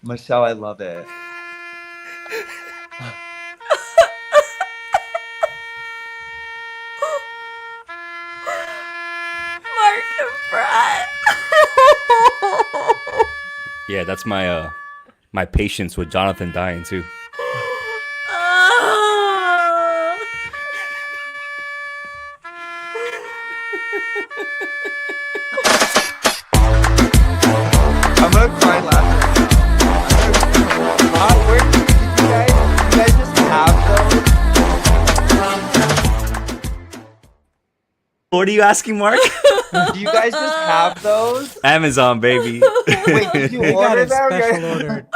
Michelle, I love it. Mark and Brett. Yeah, that's my patience with Jonathan dying too. I'm gonna cry laughing. Where do you guys just have What are you asking, Mark? those? Do you guys just have those? Amazon, baby. Wait, did you We got order it them? special ordered.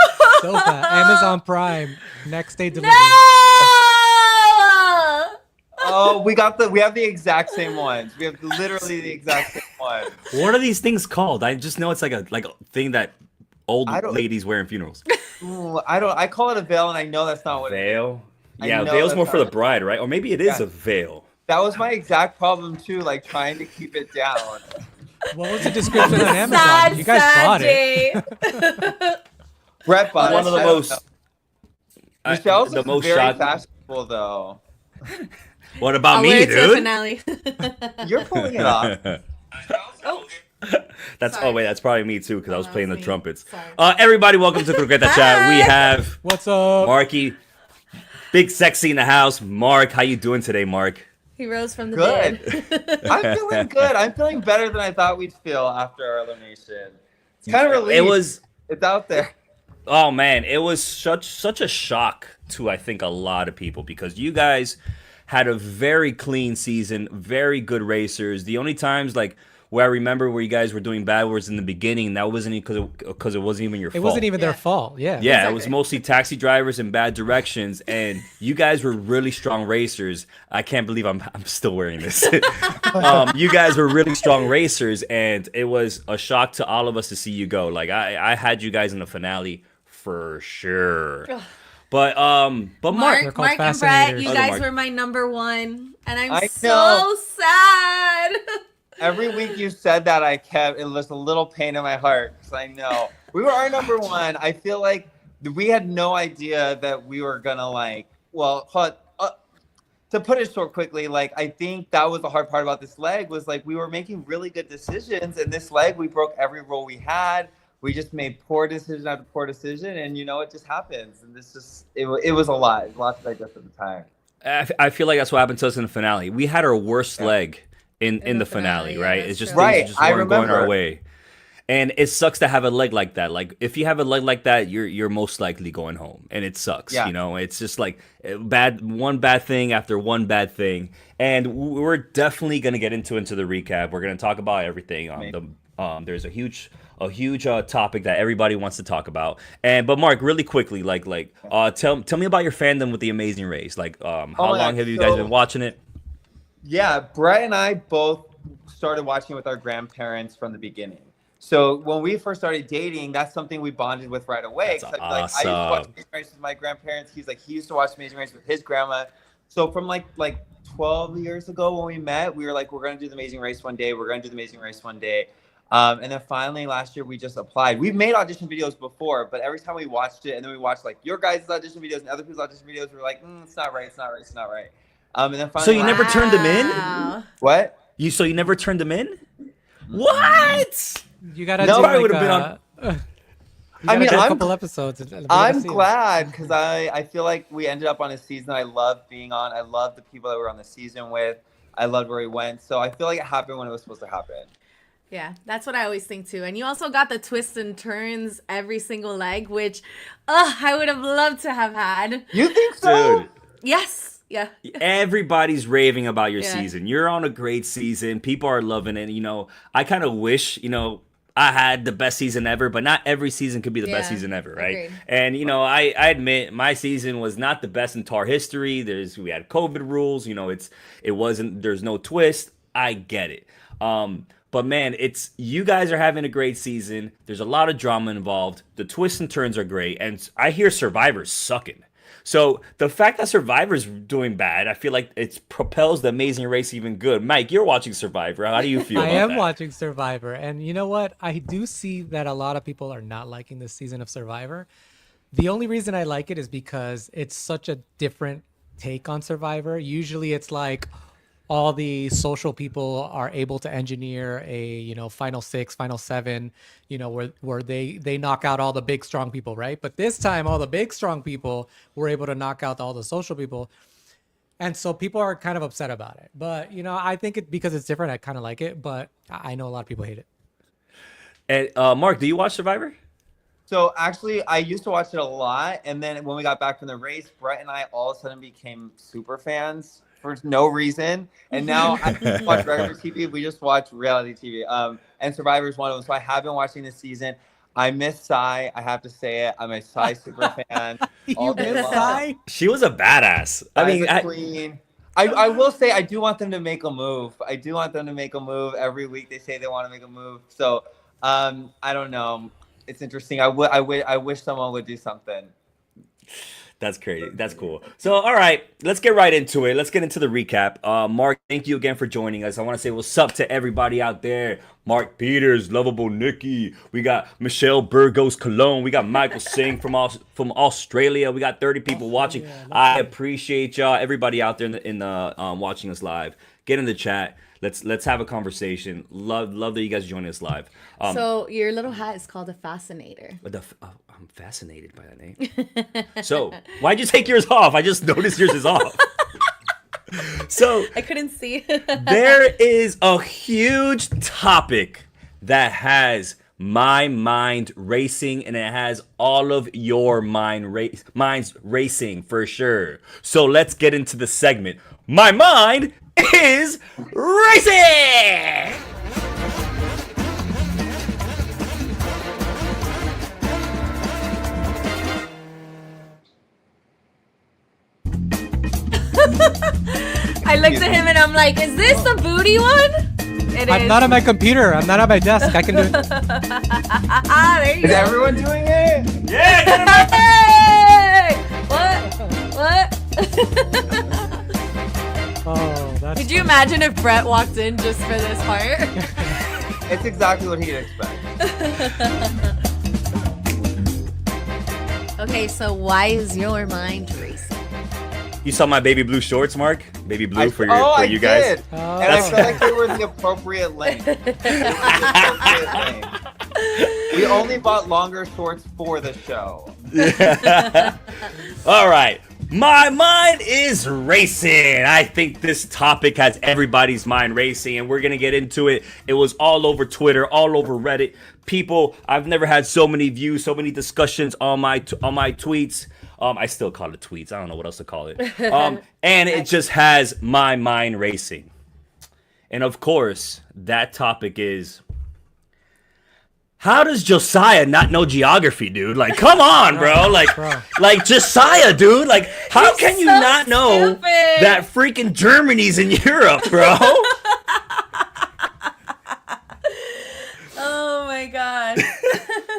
So fast. Amazon Prime. Next day delivery. Oh, we have the exact same ones. We have literally the exact same ones. What are these things called? I just know it's like a thing that old ladies wear in funerals. Ooh, I call it a veil, and I know that's not what it is. Veil? I Yeah, know veil's that's more for not the bride, right? Or maybe it is Yeah. a veil. That was my exact problem too, like trying to keep it down. What was the description on Amazon? Sad, You guys bought it. it. Brett bought One of the I don't most. know. Michelle's the is most very shot. fashionable though. What about I'll me, wear it to the dude? finale. You're pulling it off. Oh, That's Sorry. Wait, that's probably me too because I was that playing was the me. trumpets. Sorry. Everybody, welcome to CROQUETA CHAT. We have What's up? Marky, Big Sexy in the house. Mark, how you doing today, Mark? He rose from the Good. dead. I'm feeling good. I'm feeling better than I thought we'd feel after our elimination. It's kind of relief. It was. It's out there. Oh man, it was such a shock to I think a lot of people because you guys had a very clean season, very good racers. The only times like where I remember where you guys were doing bad was in the beginning. That wasn't because it wasn't even your fault. It wasn't even their Yeah. fault. Yeah. Yeah, Exactly. it was mostly taxi drivers in bad directions, and you guys were really strong racers. I can't believe I'm still wearing this. You guys were really strong racers, and it was a shock to all of us to see you go. Like I had you guys in the finale for sure. But Mark, They're Mark called and Brett, fascinators. you Other guys Mark. were my number one, and I'm I so know. sad. Every week you said that, it was a little pain in my heart because I know we were our number one. I feel like we had no idea that we were gonna to put it short quickly, like I think that was the hard part about this leg was like we were making really good decisions, and this leg we broke every rule we had. We just made poor decision after poor decision, and it just happens. And it was a lot to digest at the time. I feel like that's what happened to us in the finale. We had our worst leg in In the the finale, finale, right? yeah, It's that's just true. things Right, just I weren't going our remember. way. And it sucks to have a leg like that. Like if you have a leg like that, you're most likely going home, and it sucks. Yeah. It's just like one bad thing after one bad thing. And we're definitely gonna get into the recap. We're gonna talk about everything. There's a huge topic that everybody wants to talk about. But Mark, really quickly, tell me about your fandom with the Amazing Race. Like, how my long God, have you guys so- been watching it? Yeah, Brett and I both started watching with our grandparents from the beginning. So when we first started dating, that's something we bonded with right away. That's 'Cause I used to watch awesome. Amazing Race with my grandparents. He used to watch Amazing Race with his grandma. So from like 12 years ago when we met, we were like, we're gonna do the Amazing Race one day. We're gonna do the Amazing Race one day. And then finally last year we just applied. We've made audition videos before, but every time we watched it, and then we watched like your guys' audition videos and other people's audition videos, we were like, it's not right, it's not right, it's not right. And then finally, So you never turned them in? Wow. What? So you never turned them in? What? You gotta No, do I like, would've been on- you I gotta mean, do a I'm- couple episodes. And we I'm gotta see 'em. glad because I feel like we ended up on a season I love being on. I love the people that we were on the season with. I loved where we went. So I feel like it happened when it was supposed to happen. Yeah, that's what I always think too. And you also got the twists and turns every single leg, which I would have loved to have had. You think so? Dude, Yes. Yeah. everybody's raving about your Yeah. season. You're on a great season. People are loving it. I kind of wish, I had the best season ever, but not every season could be the best Yeah, season ever, right? agreed. And I admit my season was not the best in TAR history. We had COVID rules. It wasn't. There's no twist. I get it. But man, you guys are having a great season. There's a lot of drama involved. The twists and turns are great, and I hear Survivor's sucking. So the fact that Survivor's doing bad, I feel like it propels the Amazing Race even good. Mike, you're watching Survivor. How do you feel I about am that? watching Survivor, and you know what? I do see that a lot of people are not liking this season of Survivor. The only reason I like it is because it's such a different take on Survivor. Usually it's like all the social people are able to engineer a, final six, final seven, where they knock out all the big strong people, right? But this time all the big strong people were able to knock out all the social people. And so people are kind of upset about it. But, I think because it's different, I kind of like it, but I know a lot of people hate it. And Mark, do you watch Survivor? So actually, I used to watch it a lot, and then when we got back from the race, Brett and I all of a sudden became super fans for no reason. And now I don't watch regular TV. We just watch reality TV. And Survivor is one of them. So I have been watching this season. I miss Sai. I have to say it. I'm a Sai super fan. You miss Sai? She was a badass. I mean, queen. I will say I do want them to make a move. I do want them to make a move. Every week they say they want to make a move. So I don't know. It's interesting. I wish someone would do something. That's crazy. That's cool. So, all right, let's get right into it. Let's get into the recap. Mark, thank you again for joining us. I want to say what's up to everybody out there. Mark Peters, Lovable Nikki. We got Michelle Burgos Cologne. We got Michael Singh from Australia. We got 30 people watching. I appreciate y'all. Everybody out there in the watching us live. Get in the chat. Let's have a conversation. Love that you guys are joining us live. So your little hat is called a fascinator. I'm fascinated by that name. So why'd you take yours off? I just noticed yours is off. So I couldn't see. There is a huge topic that has my mind racing, and it has all of your minds racing for sure. So let's get into the segment. My mind is racing! I looked at him and I'm like, is this the booty one? I'm not on my computer. I'm not on my desk. I can do it. There you Is go. everyone doing it? Yeah, get him up! Hey! What? Oh, that's Could you imagine if Brett walked in just for this part? It's exactly what he'd expect. Okay, so why is your mind racing? You saw my baby blue shorts, Mark? Baby blue for I you guys. did. And I felt like they were the appropriate length. We only bought longer shorts for the show. All right. My mind is racing. I think this topic has everybody's mind racing, and we're going to get into it. It was all over Twitter, all over Reddit. People, I've never had so many views, so many discussions on my tweets. I still call it tweets. I don't know what else to call it. And it just has my mind racing. And of course, that topic is, how does Josiah not know geography, dude? Like, come on, bro. Like Josiah, dude. Like, how can you so not know stupid. that freaking Germany's in Europe, bro? Oh my god.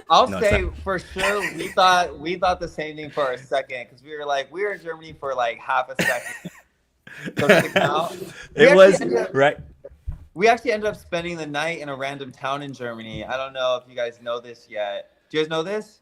I'll No, say it's not. for sure we thought the same thing for a second because we were in Germany for like half a second. So check it out. It was right. We actually ended up spending the night in a random town in Germany. I don't know if you guys know this yet. Do you guys know this?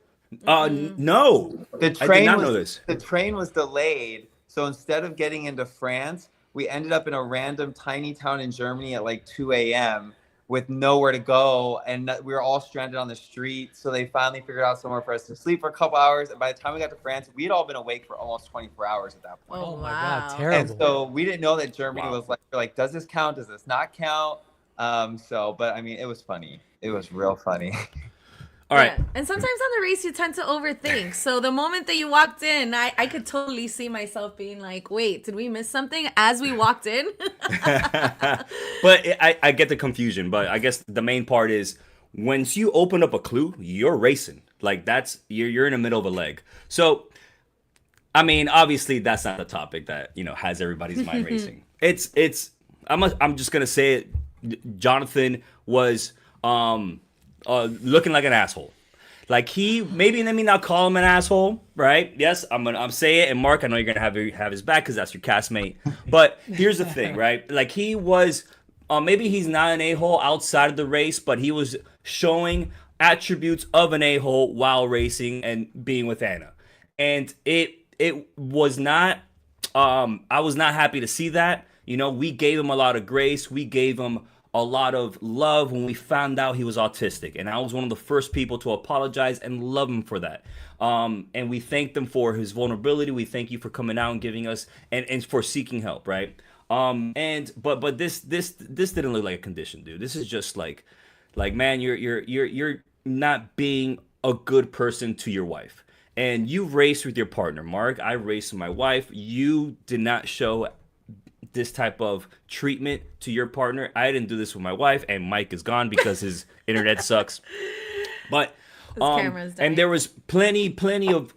No. The I did train not was, know this. The train was delayed, so instead of getting into France, we ended up in a random tiny town in Germany at like 2 a.m. with nowhere to go, and we were all stranded on the street. So they finally figured out somewhere for us to sleep for a couple hours. And by the time we got to France, we had all been awake for almost 24 hours at that point. Oh, my wow. God, terrible. And so we didn't know that Germany Wow. was like, does this count? Does this not count? But I mean, it was funny. It was real funny. All right. Yeah. And sometimes on the race, you tend to overthink. So the moment that you walked in, I could totally see myself being like, wait, did we miss something as we walked in? But I get the confusion. But I guess the main part is once you open up a clue, you're racing. Like you're in the middle of a leg. So, I mean, obviously that's not the topic that has everybody's mind racing. I'm just gonna say it. Jonathan was looking like an asshole. Like he maybe let me not call him an asshole, right? Yes, I'm saying it. And Mark, I know you're gonna have his back because that's your castmate. But here's the thing, right? Like he was, maybe he's not an a-hole outside of the race, but he was showing attributes of an a-hole while racing and being with Anna, and it was not. I was not happy to see that. You know, we gave him a lot of grace. We gave him a lot of love when we found out he was autistic. And I was one of the first people to apologize and love him for that. And we thanked him for his vulnerability. We thank you for coming out and giving us and for seeking help, right? But this didn't look like a condition, dude. This is just like man, you're not being a good person to your wife. And you raced with your partner, Mark. I raced with my wife. You did not show this type of treatment to your partner. I didn't do this with my wife, and Mike is gone because his internet sucks. But and there was plenty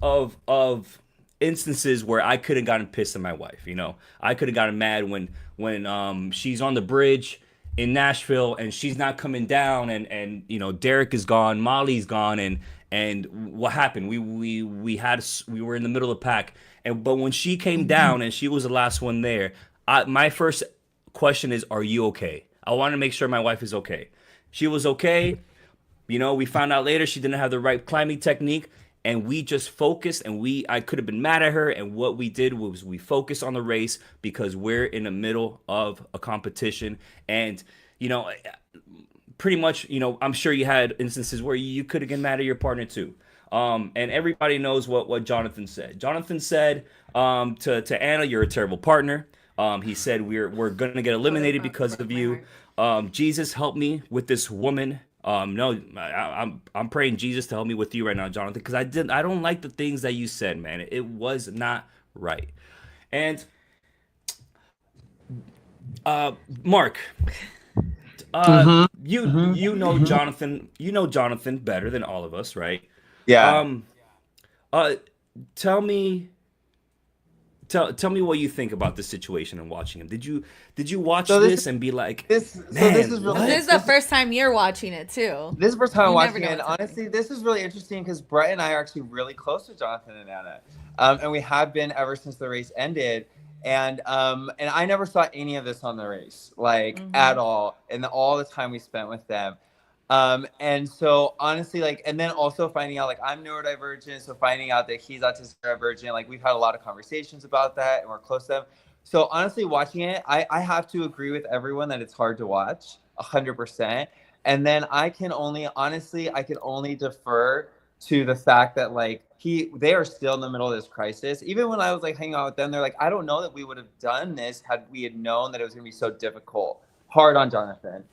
of instances where I could have gotten pissed at my wife. You know, I could have gotten mad when she's on the bridge in Nashville and she's not coming down, and you know Derek is gone, Molly's gone, and what happened? We were in the middle of the pack, but when she came down and she was the last one there, my first question is, are you okay? I want to make sure my wife is okay. She was okay. You know, we found out later she didn't have the right climbing technique, and we just focused, and I could have been mad at her, and what we did was we focused on the race because we're in the middle of a competition, and you know, pretty much, you know, I'm sure you had instances where you could have been mad at your partner too. And everybody knows what Jonathan said. Jonathan said to Anna, you're a terrible partner. He said we're gonna get eliminated because of you. Jesus, help me with this woman. No, I'm praying Jesus to help me with you right now, Jonathan, because I don't like the things that you said, man. It was not right. And Mark, you know Jonathan better than all of us, right? Yeah. Tell me what you think about this situation and watching him. Did you watch this and be like, This is the first time you're watching it too. This is the first time I'm watching it, and honestly, this is really interesting because Brett and I are actually really close to Jonathan and Anna, and we have been ever since the race ended. And I never saw any of this on the race, like at all, and all the time we spent with them. And so honestly, like, and then also finding out like I'm neurodivergent, so finding out that he's autistic neurodivergent, like we've had a lot of conversations about that, and we're close to them. So honestly, watching it, I have to agree with everyone that it's hard to watch, 100%. And then I can only defer to the fact that like they are still in the middle of this crisis. Even when I was like hanging out with them, they're like, I don't know that we would have done this had we had known that it was gonna be so difficult. Hard on Jonathan.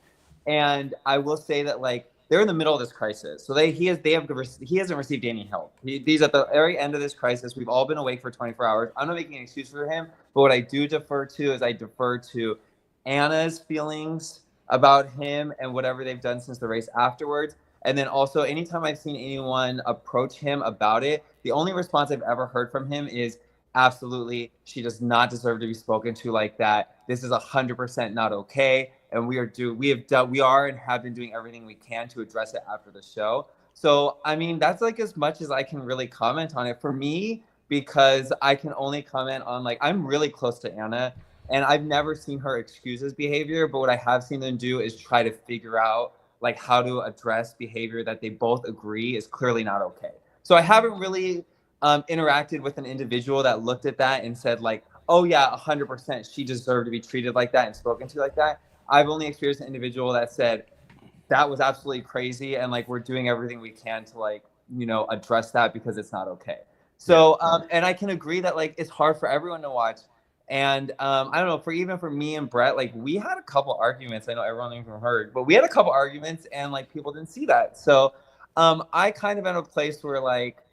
And I will say that like they're in the middle of this crisis. So he hasn't received any help. He's at the very end of this crisis. We've all been awake for 24 hours. I'm not making an excuse for him, but what I do defer to is I defer to Anna's feelings about him and whatever they've done since the race afterwards. And then also, anytime I've seen anyone approach him about it, the only response I've ever heard from him is, absolutely, she does not deserve to be spoken to like that. This is 100% not okay. And we are and have been doing everything we can to address it after the show. So, I mean, that's like as much as I can really comment on it for me, because I can only comment on like, I'm really close to Anna and I've never seen her excuse his behavior, but what I have seen them do is try to figure out like how to address behavior that they both agree is clearly not okay. So I haven't really interacted with an individual that looked at that and said like, oh yeah, 100% she deserved to be treated like that and spoken to like that. I've only experienced an individual that said that was absolutely crazy and like we're doing everything we can to like, you know, address that because it's not okay. So and I can agree that like it's hard for everyone to watch. And I don't know, for me and Brett, like we had a couple arguments. I know everyone even heard, but we had a couple arguments and like people didn't see that. So I kind of in a place where like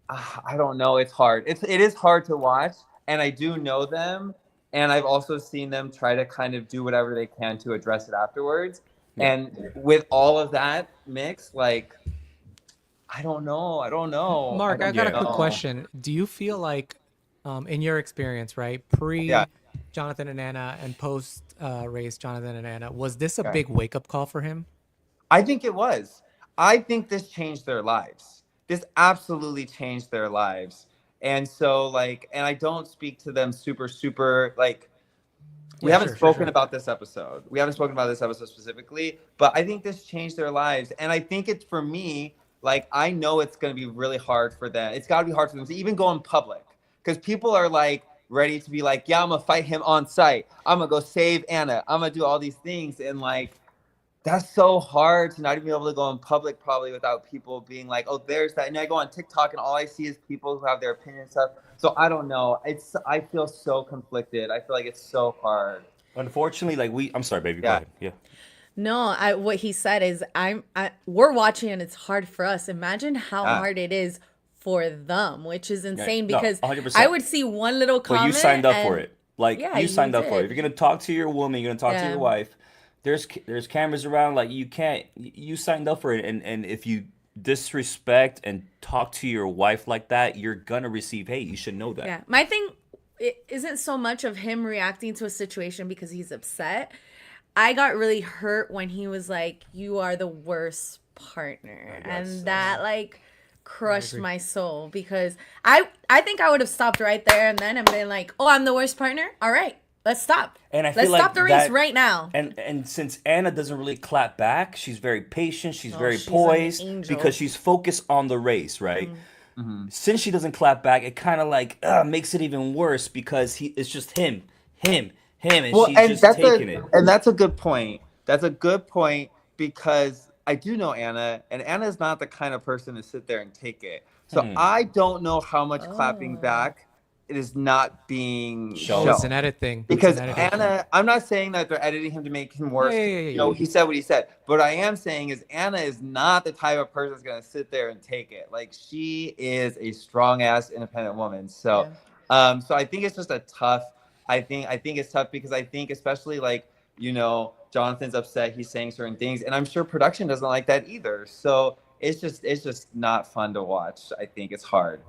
I don't know, it's hard. It is hard to watch, and I do know them, and I've also seen them try to kind of do whatever they can to address it afterwards. Yeah. And with all of that mix, like I don't know. Mark, I got a quick question. Do you feel like in your experience, right, Jonathan and Anna and post race Jonathan and Anna, was this a big wake up call for him? I think it was. I think this changed their lives. This absolutely changed their lives. And so like, and I don't speak to them super like, we Yeah, haven't sure, spoken sure. about this episode. We haven't spoken about this episode specifically, but I think this changed their lives. And I think it's, for me, like, I know it's going to be really hard for them. It's got to be hard for them to even go in public, because people are like ready to be like, yeah, I'm going to fight him on site. I'm going to go save Anna. I'm going to do all these things. And like, that's so hard to not even be able to go in public probably without people being like, oh, there's that. And I go on TikTok and all I see is people who have their opinion and stuff. So I don't know. I feel so conflicted. I feel like it's so hard. Unfortunately, like I'm sorry, baby. Go Yeah. ahead. Yeah. No, what he said is we're watching and it's hard for us. Imagine how Yeah. hard it is for them, which is insane No, because 100%. I would see one little But comment. you signed up for and- it. Like Yeah, you signed up for it. did. If you're gonna talk to your woman, you're gonna talk to Yeah. your wife. There's cameras around. Like you can't. You signed up for it, and if you disrespect and talk to your wife like that, you're gonna receive hate. You should know that. Yeah, my thing it isn't so much of him reacting to a situation because he's upset. I got really hurt when he was like, "You are the worst partner," and that like crushed my soul because I think I would have stopped right there and then and been like, "Oh, I'm the worst partner. All right, let's stop. And I Let's feel like stop the race that- right now." And since Anna doesn't really clap back, she's very patient. She's very she's an poised angel. because she's focused on the race, right? Mm-hmm. Since she doesn't clap back, it kind of like makes it even worse because it's just him, and she's just taking it. And that's a good point. That's a good point because I do know Anna, and Anna's not the kind of person to sit there and take it. So I don't know how much clapping back it is not being shown. It's an edit thing. Because It's an edit thing. Anna, I'm not saying that they're editing him to make him worse. Yeah. You know, he said what he said. But what I am saying is Anna is not the type of person that's going to sit there and take it. Like, she is a strong-ass, independent woman. So, so I think it's just a tough. I think it's tough because I think especially like, you know, Jonathan's upset. He's saying certain things, and I'm sure production doesn't like that either. So it's just not fun to watch. I think it's hard.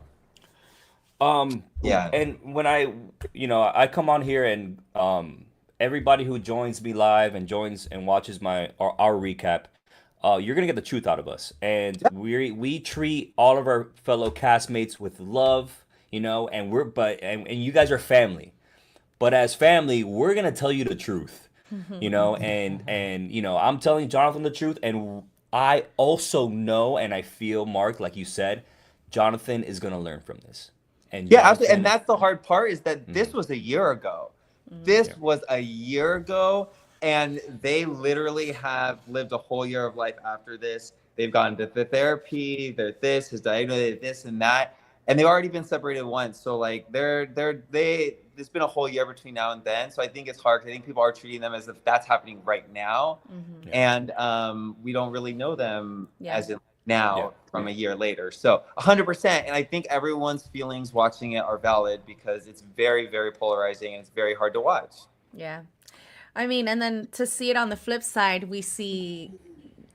Yeah. And when I come on here and everybody who joins me live and joins and watches our recap, you're gonna get the truth out of us. And we treat all of our fellow castmates with love, you know, and and you guys are family. But as family, we're gonna tell you the truth, you know, and you know, I'm telling Jonathan the truth, and I also know and I feel, Mark, like you said, Jonathan is gonna learn from this. And Yeah, absolutely. And that's the hard part is that this was a year ago. This was a year ago, and they literally have lived a whole year of life after this. They've gone to the therapy, they're this, his diagnosis, this and that, and they've already been separated once. So like there's been a whole year between now and then. So I think it's hard. I think people are treating them as if that's happening right now, and we don't really know them as in now from a year later. So 100%. And I think everyone's feelings watching it are valid because it's very, very polarizing and it's very hard to watch. Yeah. I mean, and then to see it on the flip side, we see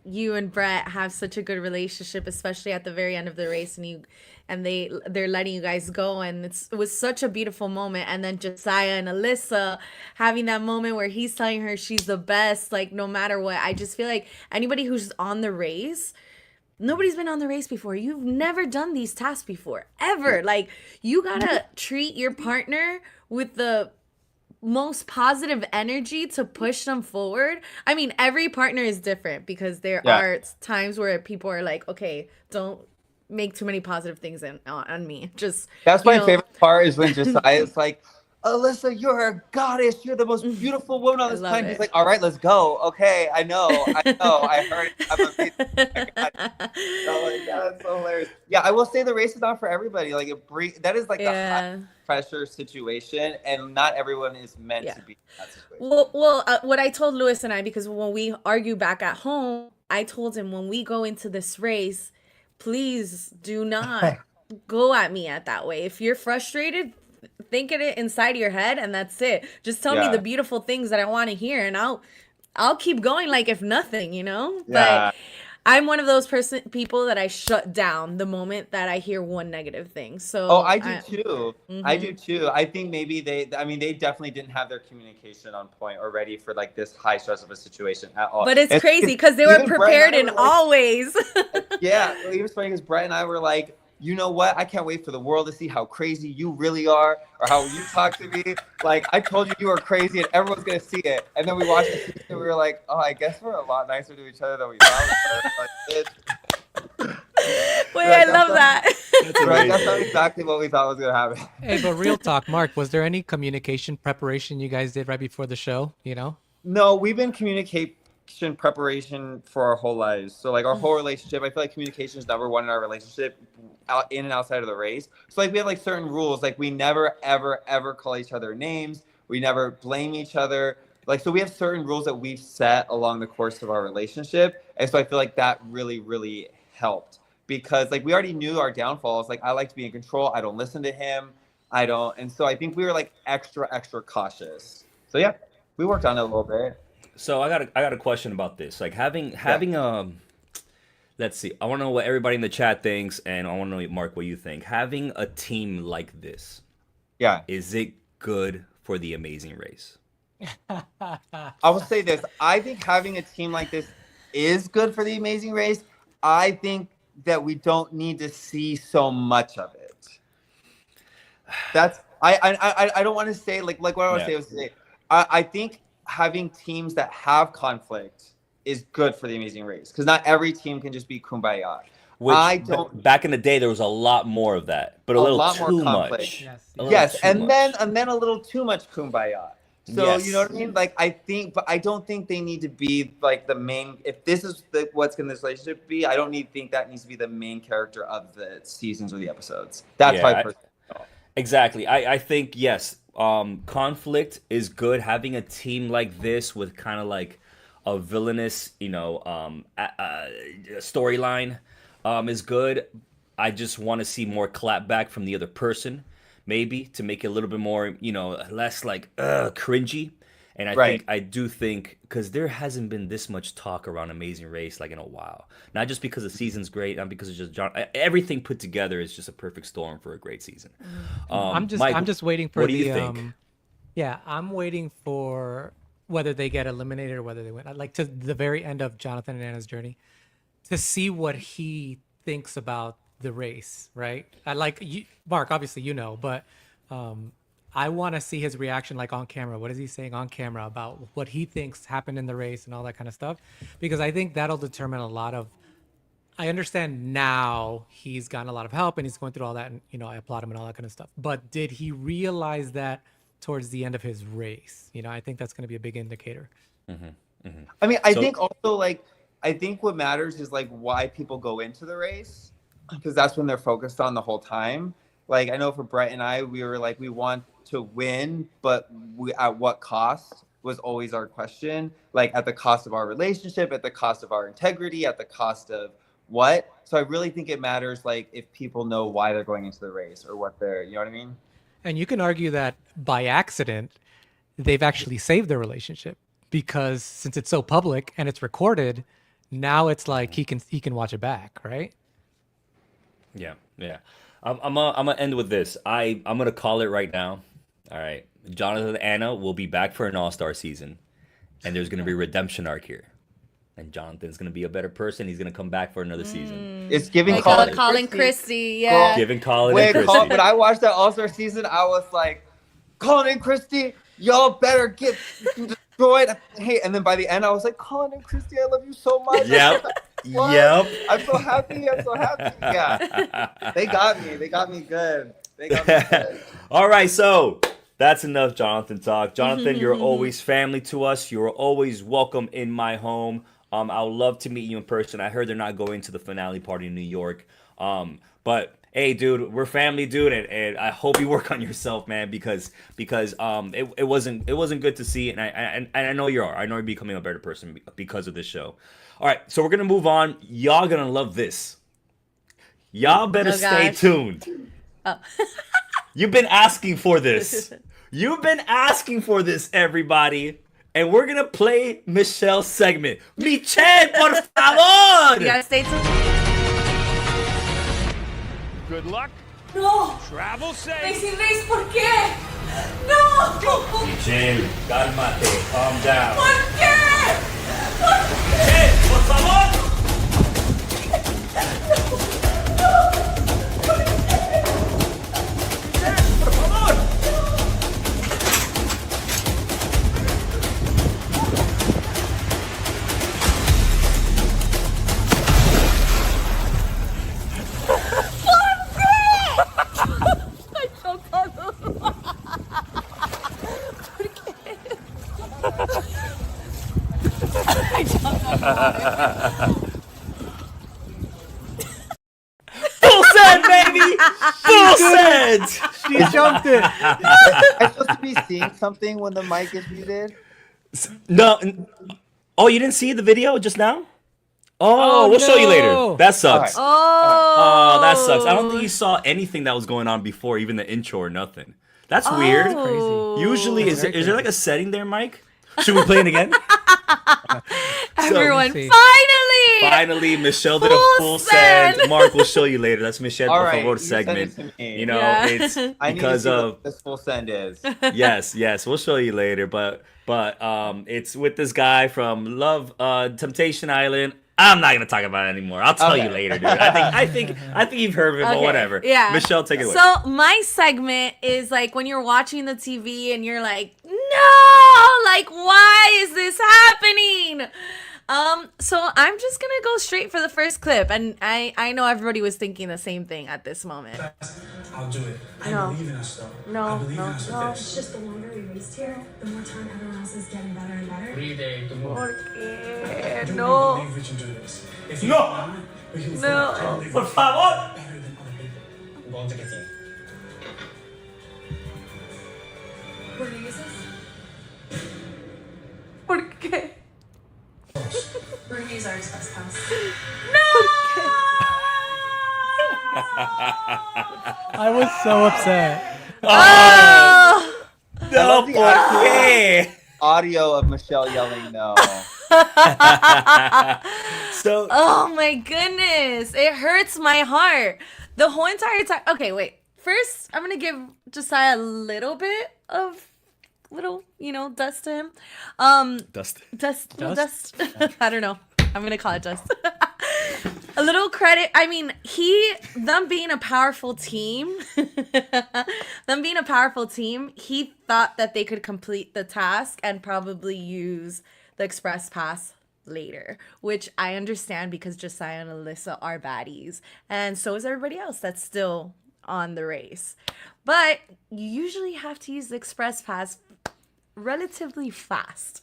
you and Brett have such a good relationship, especially at the very end of the race, and they're letting you guys go, and it was such a beautiful moment. And then Josiah and Alyssa having that moment where he's telling her she's the best, like no matter what. I just feel like anybody who's on the race, nobody's been on the race before. You've never done these tasks before, ever. Like, you gotta treat your partner with the most positive energy to push them forward. I mean, every partner is different because there are times where people are like, okay, don't make too many positive things on me. Just that's my favorite part is when Josiah is like, Alyssa, you're a goddess. You're the most beautiful woman on this planet. He's like, all right, let's go. Okay, I know. I heard it. I'm oh my God, it's so hilarious. Yeah, I will say the race is not for everybody. Like that is like the high pressure situation, and not everyone is meant to be in that situation. Well, what I told Lewis and I, because when we argue back at home, I told him when we go into this race, please do not go at me that way. If you're frustrated, think of it inside of your head, and that's it. Just tell me the beautiful things that I want to hear, and I'll keep going like if nothing, you know. But I'm one of those people that I shut down the moment that I hear one negative thing. So Oh, I do too. I Mhm. do too. I think maybe I mean, they definitely didn't have their communication on point or ready for like this high stress of a situation at all. But it's And crazy because they were even Brett prepared and I in were like, all ways. yeah, it was funny because Brett and I were like, you know what? I can't wait for the world to see how crazy you really are or how you talk to me. Like, I told you you were crazy and everyone's going to see it. And then we watched the season and we were like, oh, I guess we're a lot nicer to each other than we thought we were. Like, Wait, like, I love that. That's right, that's amazing. not exactly what we thought was going to happen. Hey, but real talk, Mark, was there any communication preparation you guys did right before the show? You know? No, we've been communication preparation for our whole lives. So like our whole relationship, I feel like communication is number one in our relationship, out in and outside of the race. So like we have like certain rules, like we never ever ever call each other names. We never blame each other. Like so we have certain rules that we've set along the course of our relationship. And so I feel like that really helped because like we already knew our downfalls. Like I like to be in control. I don't listen to him. I don't. And so I think we were like extra cautious. So yeah, we worked on it a little bit. So I got a question about this. Like having let's see. I want to know what everybody in the chat thinks, and I want to know, Mark, what you think. Having a team like this, Yeah. is it good for the Amazing Race? I will say this. I think having a team like this is good for the Amazing Race. I think that we don't need to see so much of it. That's I don't want to say like what I want to say. I think having teams that have conflict is good for the Amazing Race because not every team can just be kumbaya. Which I don't. back in the day there was a lot more of that, but a A little lot more too conflict. much. Yes, A little Yes, too and much. then a little too much kumbaya. So Yes. you know what I mean? Like I think, but I don't think they need to be like the main. If this is what's going to this relationship be, I don't think that needs to be the main character of the seasons or the episodes. That's Yeah, my personal. exactly. I think yes. Conflict is good. Having a team like this with kind of like a villainous, storyline, is good. I just want to see more clapback from the other person, maybe to make it a little bit more, less like cringy. And Right. I do think because there hasn't been this much talk around Amazing Race like in a while. Not just because the season's great, not because it's just John. Everything put together is just a perfect storm for a great season. Mike, I'm just waiting for what do the you think? yeah, I'm waiting for whether they get eliminated or whether they win. I'd like to the very end of Jonathan and Anna's journey to see what he thinks about the race, right? I like you, Mark, obviously but I want to see his reaction like on camera. What is he saying on camera about what he thinks happened in the race and all that kind of stuff? Because I think that'll determine a lot of I understand now he's gotten a lot of help and he's going through all that and I applaud him and all that kind of stuff. But did he realize that towards the end of his race? I think that's going to be a big indicator. I mean, I So think also like I think what matters is like why people go into the race because that's when they're focused on the whole time. Like I know for Brett and I, we were like we want to win, but at what cost was always our question. Like at the cost of our relationship, at the cost of our integrity, at the cost of what. So I really think it matters like if people know why they're going into the race or what they're, you know what I mean? And you can argue that by accident, they've actually saved their relationship because since it's so public and it's recorded, now it's like he can watch it back, right? yeah, yeah. I'm gonna end with this. I'm gonna call it right now. All right, Jonathan and Anna will be back for an All-Star season, and there's gonna be a redemption arc here. And Jonathan's gonna be a better person. He's gonna come back for another season. It's giving Like Colin Colin Christie. Christie, Girl, yeah. Giving Colin When, and Christy. when I watched that All Star season, I was like, Colin and Christy, y'all better get destroyed. Hey, and then by the end, I was like, Colin and Christy, I love you so much. Yep. What? Yep. I'm so happy. I'm so happy. Yeah, they got me. They got me good. They got me good. All right, so that's enough Jonathan talk. Jonathan, you're always family to us. You're always welcome in my home. I would love to meet you in person. I heard they're not going to the finale party in New York. But hey, dude, we're family, dude, and I hope you work on yourself, man, because it wasn't good to see, and I know you are. I know you're becoming a better person because of this show. All right, so we're gonna move on. Y'all gonna love this. Y'all better Oh, stay gosh. tuned. Oh. You've been asking for this. You've been asking for this, everybody. and we're gonna play Michelle's segment. Michelle, por favor! You gotta stay tuned. Good luck. No. Travel safe. Amazing Race, ¿por qué? No. Michelle, cálmate, calm down. ¿Por qué? Michelle, por favor! Full send, baby! Full send! She jumped it. I'm supposed to be seeing something when the mic is muted. No. Oh, you didn't see the video just now? Oh, we'll show you later. no. That sucks. All Oh. Oh, that sucks. I don't think you saw anything that was going on before, even the intro or nothing. That's weird. Oh. Usually, That's is very there like a setting there, Mike? Should we play it again? Everyone, see. finally! Finally, Michelle did a Full full send. send. Mark will show you later. That's Michelle All por right, favor you send it segment. to me. You know, Yeah. it's I need to because see of what this full send is. yes, we'll show you later. But it's with this guy from Temptation Island. I'm not gonna talk about it anymore. I'll tell you Okay. later, dude. I think you've heard of it, but Okay, whatever. yeah. Michelle, take it away. So my segment is like when you're watching the TV and you're like, no, like why is this happening? So I'm just gonna go straight for the first clip, and I know everybody was thinking the same thing at this moment. I'll do it. I No. believe in us, though. No, I believe no, in us with no. this. It's just the longer we raced here, the more time everyone else is getting better and better. I do No. believe we can do this. If you No. want, we can No. I believe Por we're favor. better than other people. I'm going to get you. What are you saying? ¿Por qué? We're gonna use our express pass. I was so upset. Oh. No, the por qué? Audio of Michelle yelling no. So Oh my goodness. It hurts my heart. The whole entire time. Okay, wait. First, I'm going to give Josiah a little bit of dust to him. dust. Little dust. I don't know. I'm going to call it dust. A little credit. I mean, them being a powerful team, he thought that they could complete the task and probably use the express pass later, which I understand because Josiah and Alyssa are baddies, and so is everybody else that's still on the race. But you usually have to use the express pass relatively fast.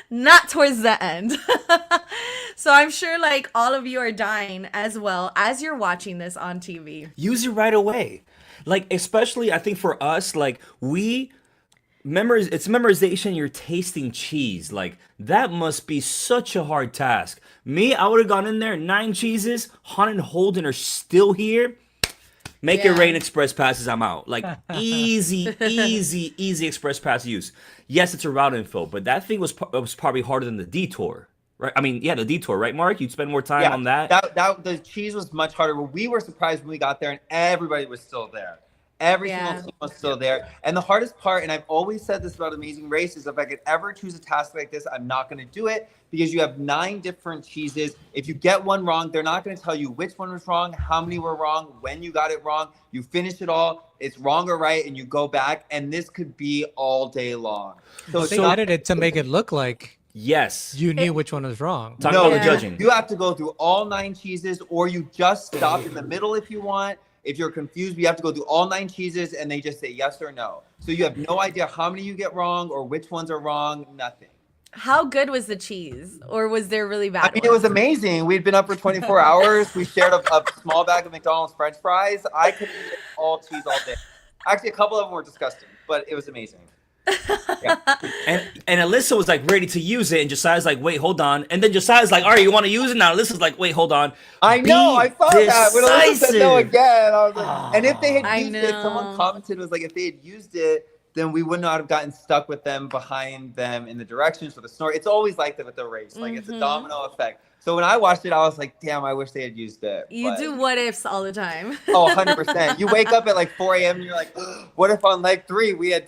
Not towards the end. So I'm sure like all of you are dying as well as you're watching this on TV. Use it right away. Like, especially I think for us, like it's memorization. You're tasting cheese. Like, that must be such a hard task. Me, I would have gone in there, 9 cheeses. Han and Holden are still here. Make it Yeah. rain express passes, I'm out. Like, easy express pass use. Yes, it's a route info, but that thing was probably harder than the detour, right? I mean, yeah, the detour, right, Mark? You'd spend more time on that. That the cheese was much harder. We were surprised when we got there and everybody was still there. Every Yeah. single team was still there. And the hardest part, and I've always said this about Amazing Race, is if I could ever choose a task like this, I'm not going to do it because you have 9 different cheeses. If you get one wrong, they're not going to tell you which one was wrong, how many were wrong, when you got it wrong. You finish it all, it's wrong or right, and you go back. And this could be all day long. So They added it to make it look like Yes. you knew which one was wrong. Talk No, about the Yeah. judging. you have to go through all 9 cheeses, or you just stop in the middle if you want. If you're confused, you have to go through all 9 cheeses, and they just say yes or no. So you have no idea how many you get wrong or which ones are wrong. Nothing. How good was the cheese, or was there really bad? I mean, it was amazing. We'd been up for 24 hours. We shared a small bag of McDonald's French fries. I could eat all cheese all day. Actually, a couple of them were disgusting, but it was amazing. Yeah. And Alyssa was like ready to use it, and Josiah's like, wait, hold on. And then Josiah's like, all right, you want to use it now? Alyssa's like, wait, hold on. I know. I thought that when Alyssa said no decisive. again. I was like, and if they had I used it, know. someone commented was like, if they had used it, then we would not have gotten stuck with them behind them in the directions for the snort. It's always like that with the race. Like it's a domino effect. So when I watched it, I was like, damn, I wish they had used it. You do what ifs all the time. Oh, 100%. You wake up at like 4 a.m. and you're like, what if on leg 3 we had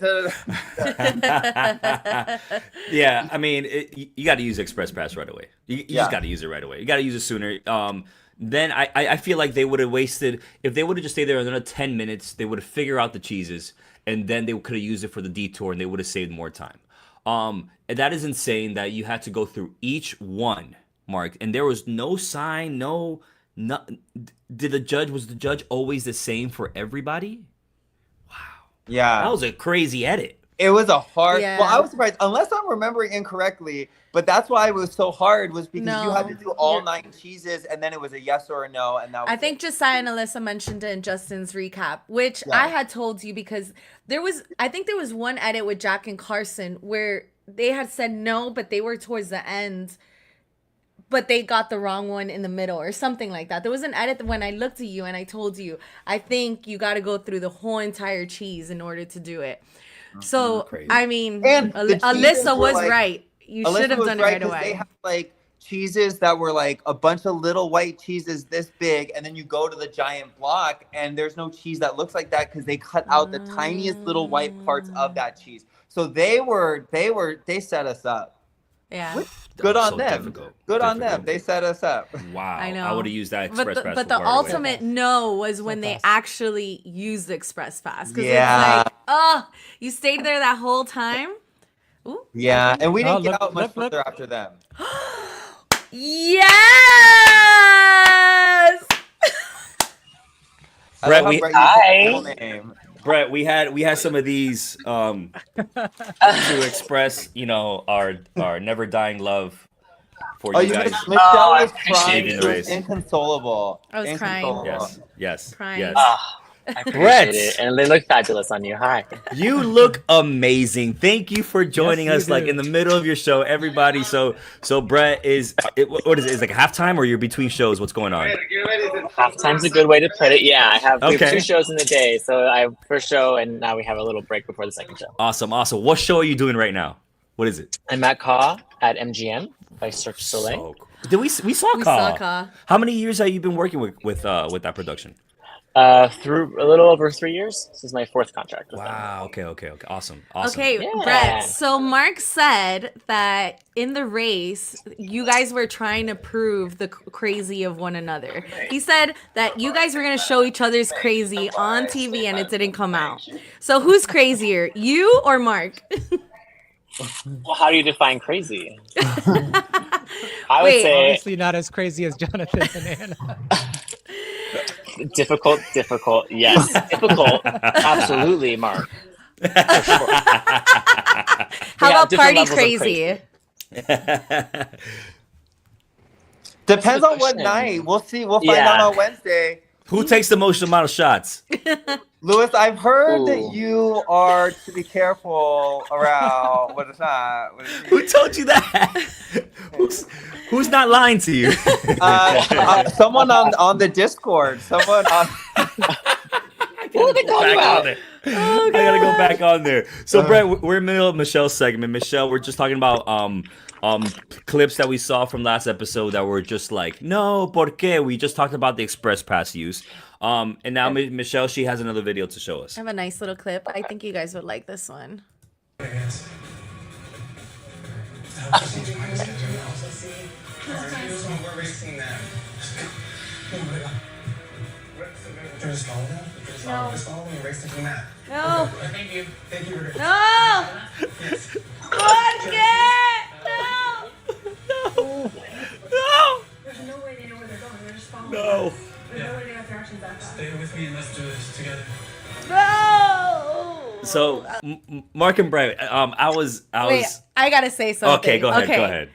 Yeah, I mean, you got to use Express Pass right away. You just got to use it right away. You got to use it sooner. Then I feel like they would have wasted, if they would have just stayed there another 10 minutes, they would have figured out the cheeses, and then they could have used it for the detour, and they would have saved more time. And that is insane that you had to go through each one, Mark, and there was no sign, no. Was the judge always the same for everybody? Wow. Yeah. That was a crazy edit. It was a hard. Yeah. Well, I was surprised, unless I'm remembering incorrectly. But that's why it was so hard, was because you had to do all 9 cheeses, and then it was a yes or a no, and that was I think Josiah and Alyssa mentioned it in Justin's recap, which I had told you because I think there was one edit with Jack and Carson where they had said no, but they were towards the end, but they got the wrong one in the middle or something like that. There was an edit when I looked at you and I told you, I think you got to go through the whole entire cheese in order to do it. So, crazy. I mean, And Alyssa was right. You should have done it right away. They have like cheeses that were like a bunch of little white cheeses this big, and then you go to the giant block, and there's no cheese that looks like that because they cut out the tiniest little white parts of that cheese. So they set us up. Yeah. Good on So them. difficult. Good on them. They set us up. Wow. I know. I would have used that Express Pass. But the right away. ultimate no was when they actually used the Express Pass. Because Yeah. it's like, oh, you stayed there that whole time? Ooh. Yeah, and we didn't look, get out much look. further after them. Yes! I Brett, love how we- Brett used his full name. Brett, we had some of these to express, our never dying love for Oh, you you guys. Michelle was appreciate crying. it. She was inconsolable. I was crying. Inconsolable. Yes. Crying. Yes. I appreciate Brett. it. And they look fabulous on you. Hi. You look amazing. Thank you for joining Yes, us, you like do. in the middle of your show, everybody. So Brett what is it? Is it like halftime or you're between shows? What's going on? Halftime's a good way to put it. Yeah, we have Okay. 2 shows in the day. So I have first show, and now we have a little break before the second show. Awesome. What show are you doing right now? What is it? I'm Matt Kaw at MGM by Cirque du Soleil. So cool. Did we saw We saw Ka? Ka. How many years have you been working with that production? Through a little over 3 years. This is my 4th contract with them. Wow. Okay. Awesome. Okay, Yeah. Brett. So Mark said that in the race, you guys were trying to prove the crazy of one another. He said that you guys were going to show each other's crazy on TV and it didn't come out. So who's crazier, you or Mark? Well, how do you define crazy? I would Wait. say Obviously not as crazy as Jonathan and Anna. difficult. Yes, difficult. Absolutely, Mark. For sure. How Yeah, about different party levels of crazy? Depends on what question. night. We'll see. We'll find Yeah. out on Wednesday. Who takes the most amount of shots? Lewis, I've heard that Ooh. you are to be careful around what is that? Who told you that? Who's not lying to you? Someone on the Discord. Someone on. What are they talking about? I gotta go back on there. So Brett, we're in the middle of Michelle's segment. Michelle, we're just talking about clips that we saw from last episode that were just like, no, por qué? We just talked about the Express Pass use. And now Michelle, she has another video to show us. I have a nice little clip. I think you guys would like this one. Yes. We're racing them. Just follow them? Just follow them and race them from that. No. Thank you. Thank you. No. ¿Por qué? No. There's no way they know where they're going. They're just following No. us. There's no way they got directions back up. Stay with me and let's do this together. No. So Mark and Brett, I was Wait, I gotta say something. okay. Go ahead.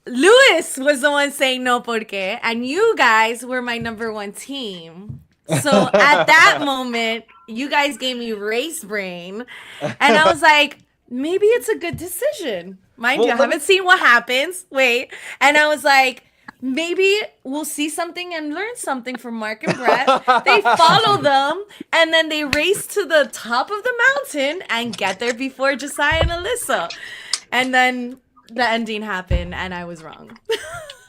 Lewis was the one saying no porque, and you guys were my number 1 team. So at that moment, you guys gave me race brain, and I was like, maybe it's a good decision. Mind you, I haven't seen what happens. Wait, and I was like, maybe we'll see something and learn something from Mark and Brett. They follow them, and then they race to the top of the mountain and get there before Josiah and Alyssa. And then the ending happened, and I was wrong.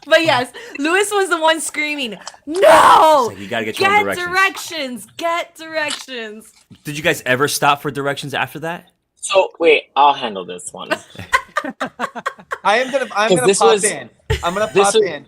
But yes, Lewis was the one screaming, "No! Like, you gotta get your own directions. Get directions." Did you guys ever stop for directions after that? So wait, I'll handle this one. I'm gonna this pop was- in. I'm gonna this pop was- in.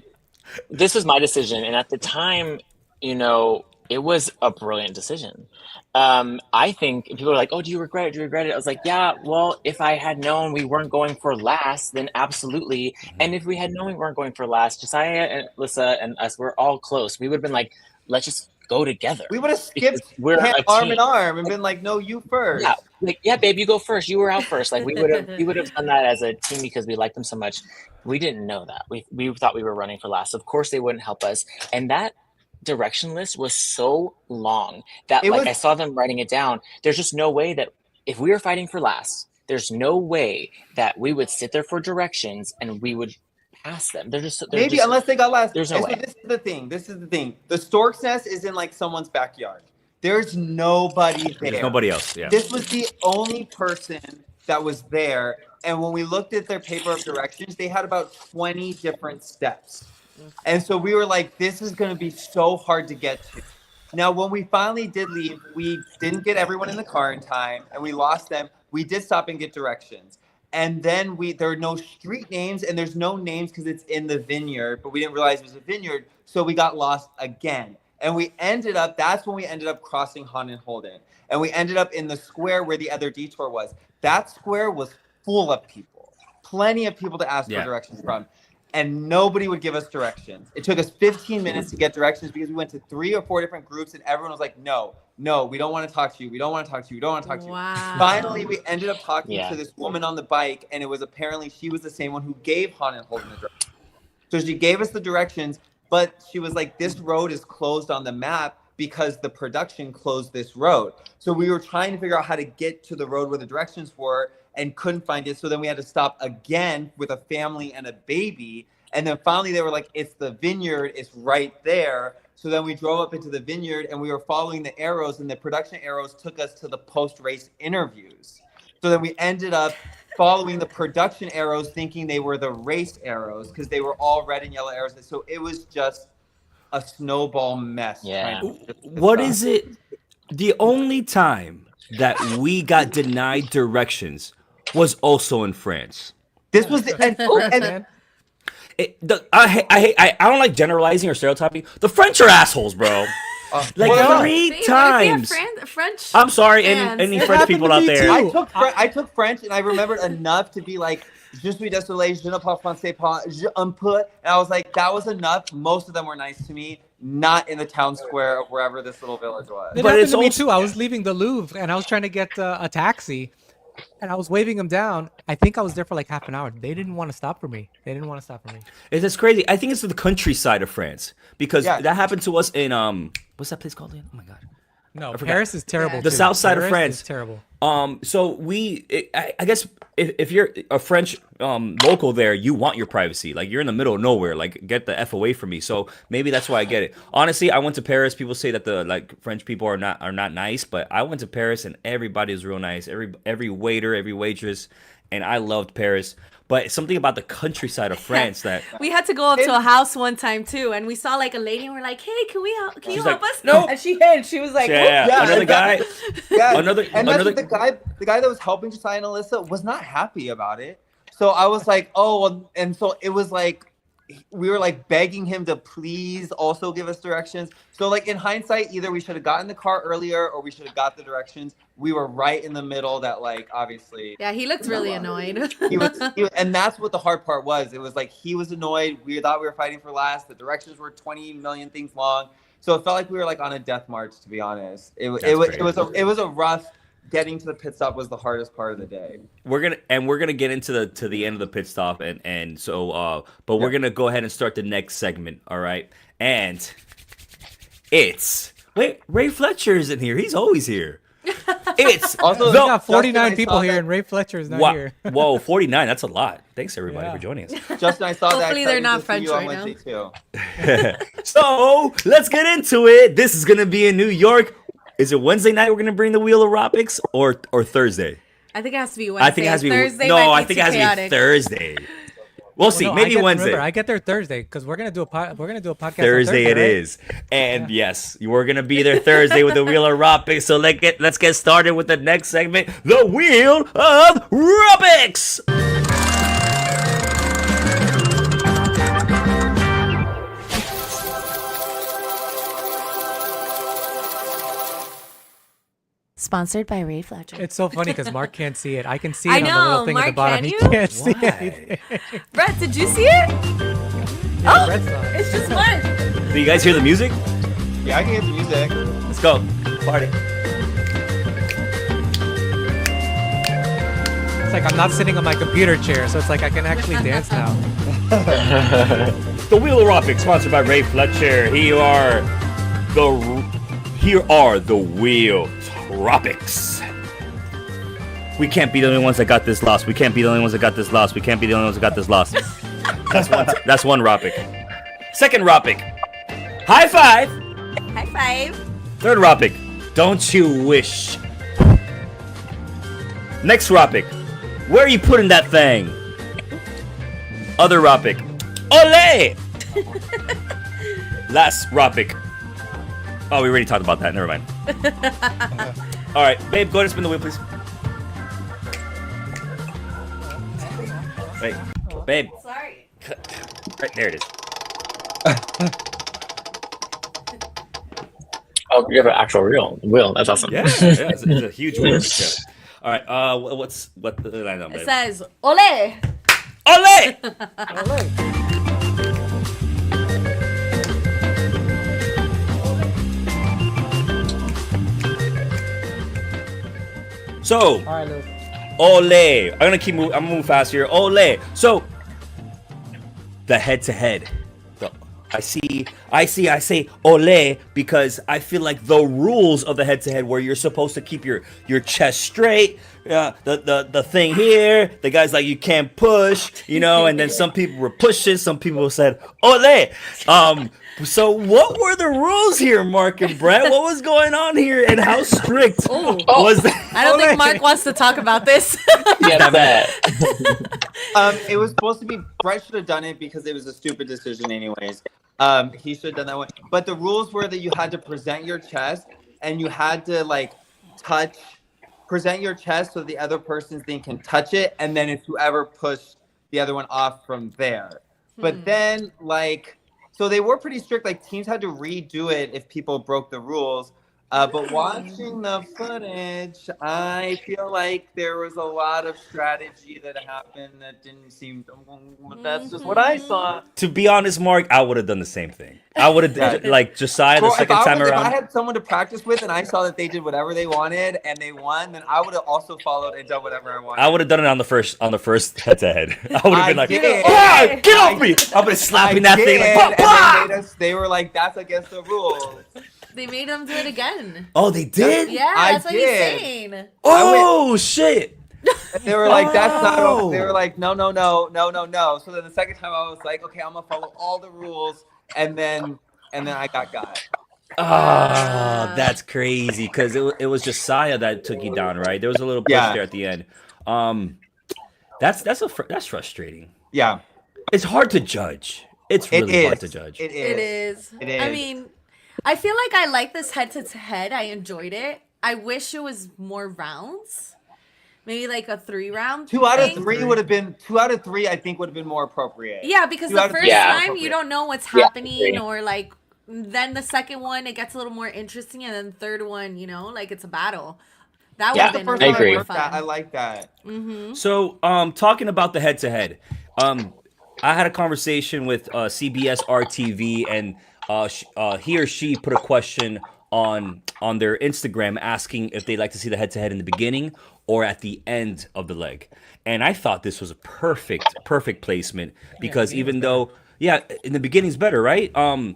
This was my decision, and at the time, it was a brilliant decision. I think people are like, "Oh, do you regret it? Do you regret it?" I was like, "Yeah, well, if I had known we weren't going for last, then absolutely. And if we had known we weren't going for last, Josiah and Alyssa and us, we're all close. We would have been like, let's just go together. We would have Because skipped we're a arm team. in arm and been like, "No, you first." Yeah, like, yeah, babe, you go first. You were out first. Like we would have done that as a team because we liked them so much. We didn't know that. We thought we were running for last. Of course, they wouldn't help us. And that direction list was so long that I saw them writing it down. There's just no way that if we were fighting for last, there's no way that we would sit there for directions and we would pass them. Maybe unless they got last. There's no way. This is the thing. This is the thing. The stork's nest is in like someone's backyard. There's nobody there. There's nobody else. Yeah. This was the only person that was there. And when we looked at their paper of directions, they had about 20 different steps. And so we were like, this is going to be so hard to get to. Now, when we finally did leave, we didn't get everyone in the car in time and we lost them. We did stop and get directions. And then there are no street names and there's no names because it's in the vineyard, but we didn't realize it was a vineyard. So we got lost again. And that's when we ended up crossing Han and Holden. And we ended up in the square where the other detour was. That square was full of people, plenty of people to ask for directions from. And nobody would give us directions. It took us 15 minutes to get directions because we went to 3 or 4 different groups and everyone was like, no, we don't want to talk to you. We don't want to talk to you. We don't want to talk to you. Wow. Finally, we ended up talking to this woman on the bike, and it was apparently she was the same one who gave Han and Holden the directions. So she gave us the directions, but she was like, this road is closed on the map because the production closed this road. So we were trying to figure out how to get to the road where the directions were and couldn't find it. So then we had to stop again with a family and a baby. And then finally they were like, it's the vineyard, it's right there. So then we drove up into the vineyard and we were following the arrows, and the production arrows took us to the post-race interviews. So then we ended up following the production arrows thinking they were the race arrows because they were all red and yellow arrows. So it was just a snowball mess. Yeah. What is it? The only time that we got denied directions was also in France. This was the and I don't like generalizing or stereotyping. The French are assholes, bro. well, three times. French. I'm sorry, fans. any It French happened people to out me there. too. I took French and I remembered enough to be like, je suis désolé, je ne parle français pas, je un peu. And I was like, that was enough. Most of them were nice to me, not in the town square of wherever this little village was. It But happened it's to me also- too. I was leaving the Louvre and I was trying to get a taxi, and I was waving them down. I think I was there for like half an hour. They didn't want to stop for me. It's crazy. I think it's the countryside of France because Yeah. that happened to us in what's that place called again? Oh my god. No, forgot. Paris is terrible. The too. south side of Paris France. is terrible. So I guess if you're a French local there, you want your privacy. Like, you're in the middle of nowhere. Like, get the F away from me. So maybe that's why I get it. Honestly, I went to Paris. People say that the French people are not nice, but I went to Paris and everybody was real nice. Every waiter, every waitress, and I loved Paris. But something about the countryside of France that We had to go up to a house one time too, and we saw like a lady, and we're like, "Hey, can you She's help like, us?" "No." And she hid. She was like, yeah, Yeah, another guy. Yeah, Another- and that's another- what the guy that was helping Josiah and Alyssa was not happy about it. So I was like, oh, well, and so it was like we were like begging him to please also give us directions. So like in hindsight, either we should have gotten the car earlier or we should have got the directions. We were right in the middle. That like obviously "Yeah, he looked really annoyed." he was, and that's what the hard part was. It was like he was annoyed. We thought we were fighting for last. The directions were 20 million things long. So it felt like we were like on a death march, to be honest. It was a rough. Getting to the pit stop was the hardest part of the day. We're gonna get into the end of the pit stop and so but we're gonna go ahead and start the next segment, all right? And it's Ray Fletcher is in here. He's always here. It's Also, the- We got Justin, 49 I people saw here, that- and Ray Fletcher is not Wow. here. Whoa, 49. That's a lot. Thanks, everybody, Yeah. for joining us. Justin, I saw that. Hopefully they're Excited not to see French you on right now. Wednesday, too. So let's get into it. This is gonna be in New York. Is it Wednesday night we're gonna bring the wheel of Ropics or Thursday? I think it has to be Wednesday. I think it has to be Thursday. no. might be I think too it has chaotic. to be Thursday. We'll see. No, Maybe Wednesday. Remember, I get there Thursday because we're gonna do a podcast. Thursday on it right? is. And yes, we're gonna be there Thursday with the Wheel of Ropics. So let's get started with the next segment, the Wheel of Ropics. Sponsored by Ray Fletcher. It's so funny because Mark can't see it. I can see I it on the know, little thing at the Mark, bottom. can He you? can't see Why? anything. Brett, did you see it? Yeah, Brett's not. It's just one. Do you guys hear the music? Yeah, I can get the music. Let's go. Party. It's like I'm not sitting on my computer chair, so it's like I can actually dance now. The Wheel of Ropics, sponsored by Ray Fletcher. Here are the Wheel Tropics. We can't be the only ones that got this lost. We can't be the only ones that got this lost. We can't be the only ones that got this lost. That's one Ropic. Second Ropic. High five. High five. Third Ropic. Don't you wish? Next Ropic. Where are you putting that thing? Other Ropic. Ole! Last Ropic. Oh, we already talked about that. Never mind. All right, babe, go ahead and spin the wheel, please. Wait, babe. Sorry. Right there it is. Oh, you have an actual real wheel. That's awesome. Yeah, it's a huge wheel. Yeah. All right, what the line on, It babe? says, Ole! Ole! So, All right, Luke. Ole. I'm gonna I'm gonna move fast here. Ole. So, the head-to-head. I say ole because I feel like the rules of the head-to-head where you're supposed to keep your chest straight, the thing here, the guy's like you can't push, and then some people were pushing, some people said ole. So what were the rules here, Mark and Brett? What was going on here, and how strict was that? I don't think Mark wants to talk about this. Yeah, that. It was supposed to be Brett should have done it because it was a stupid decision, anyways. He should have done that one. But the rules were that you had to present your chest and you had to present your chest so the other person's thing can touch it, and then it's whoever pushed the other one off from there. But then so they were pretty strict. Like teams had to redo it if people broke the rules. But watching the footage, I feel like there was a lot of strategy that happened that didn't seem. That's just what I saw. To be honest, Mark, I would have done the same thing. I would have like Josiah the Bro, second time If I around. had someone to practice with and I saw that they did whatever they wanted and they won, then I would have also followed and done whatever I wanted. I would have done it on the first head to head. I would have been like, did. "Ah, get off me!" I would have slapping that thing like, and "Pop, pop!" they were like, that's against the rules. They made him do it again. Oh, they did? Yeah, I that's what he's did. saying. Oh shit! They were like, that's not. Oh. They were like, no. So then the second time I was like, okay, I'm gonna follow all the rules, and then I got. Oh, that's crazy because it was Josiah that took you down, right? There was a little push there at the end. That's frustrating. Yeah, It's hard to judge. It's really hard to judge. It It is. is. It is. I mean, I feel like I like this head to head. I enjoyed it. I wish it was more rounds. Maybe like a 3-round. 2 out of thing. 3 would have been 2 out of 3. I think would have been more appropriate. Yeah, because 2 the out of first 3 is more time you appropriate. don't know what's Yeah, happening, agree. or like then the second one it gets a little more interesting, and then the third one, like it's a battle. That would Yeah, have The been first I time agree. I more worked that. I fun. like that. So, talking about the head-to-head, I had a conversation with CBS RTV, and he or she put a question on their Instagram asking if they'd like to see the head-to-head in the beginning or at the end of the leg. And I thought this was a perfect placement because even though, in the beginning's better, right? And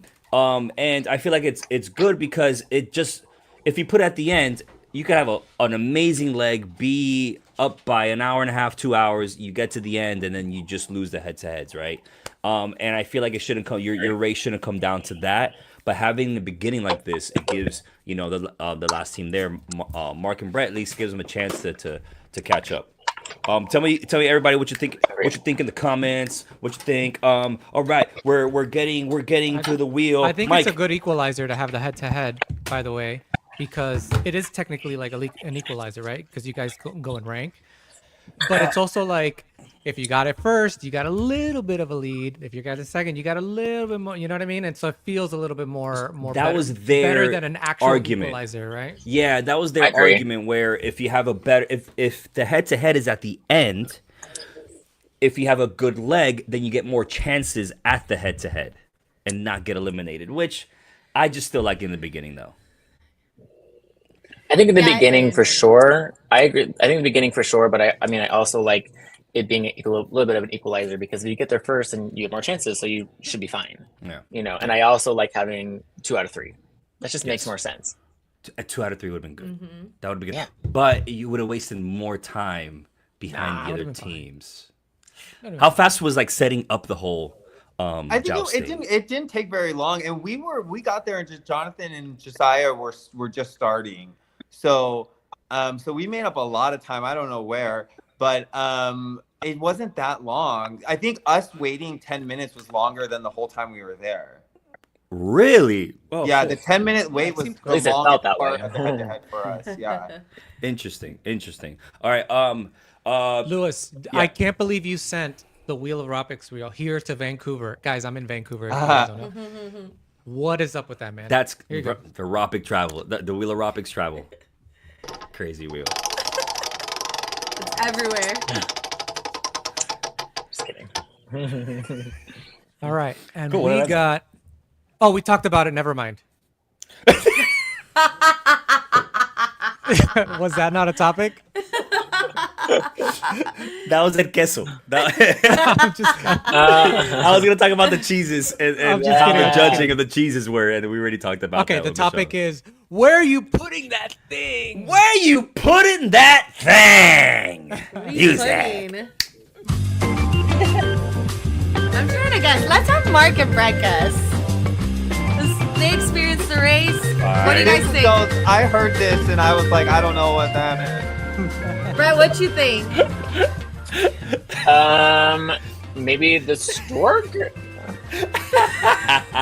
I feel like it's good because it just, if you put it at the end, you could have an amazing leg, be up by an hour and a half, 2 hours. You get to the end, and then you just lose the head-to-heads, right? And I feel like it shouldn't come. Your race shouldn't come down to that. But having the beginning like this, it gives the last team there, Mark and Brett, at least gives them a chance to catch up. Tell me, everybody, what you think. What you think in the comments. What you think. All right, we're getting to the wheel. I think Mike. it's a good equalizer to have the head-to-head, by the way, because it is technically like an equalizer, right? Because you guys go in rank. But it's also like, if you got it first, you got a little bit of a lead. If you got it second, you got a little bit more. You know what I mean? And so it feels a little bit more. That better, was their better than an actual argument. equalizer, right? Yeah, that was their I agree. argument. Where if you have a better, if the head-to-head is at the end, if you have a good leg, then you get more chances at the head-to-head and not get eliminated. Which I just still like in the beginning, though. I think in the Yeah, I beginning agree. for sure. I agree. I think in the beginning for sure, but I mean, I also like it being a little bit of an equalizer because if you get there first and you get more chances, so you should be fine. Yeah. You know, and I also like having 2 out of 3. That just makes Yes. more sense. A 2 out of 3 would have been good. Mm-hmm. That would have been good. Yeah. But you would have wasted more time behind Nah, the would've other been fine. teams. Would've been How fast was like setting up the whole I think jousting? it didn't take very long, and we got there, and just Jonathan and Josiah were just starting, so we made up a lot of time. I don't know where, but it wasn't that long. I think us waiting 10 minutes was longer than the whole time we were there. Really? Oh, Yeah, cool. the 10-minute wait was seemed- the At least it felt longest that part way. of the head-to-head for us. Yeah. Interesting. All right. Lewis, Yeah. I can't believe you sent the Wheel of Ropics reel here to Vancouver. Guys, I'm in Vancouver. If you guys don't know. What is up with that, man? That's Here you go. the Ropic travel. The Wheel of Ropics travel. Crazy wheel. It's everywhere. Just kidding. All right, and Cool, what we else? got. Oh, we talked about it. Never mind. Was that not a topic? That was El Queso. I'm just. I was gonna talk about the cheeses and I'm just how kidding, the I'm just judging kidding. of the cheeses were, and we already talked about Okay, that. the with topic Michelle. is where are you putting that thing? Where you putting that thing? What are you Use that. putting? I'm trying to guess. Let's have Mark and Brett guess. They experienced the race. What do you guys think? So I heard this and I was like, I don't know what that is. Brett, what you think? Maybe the stork,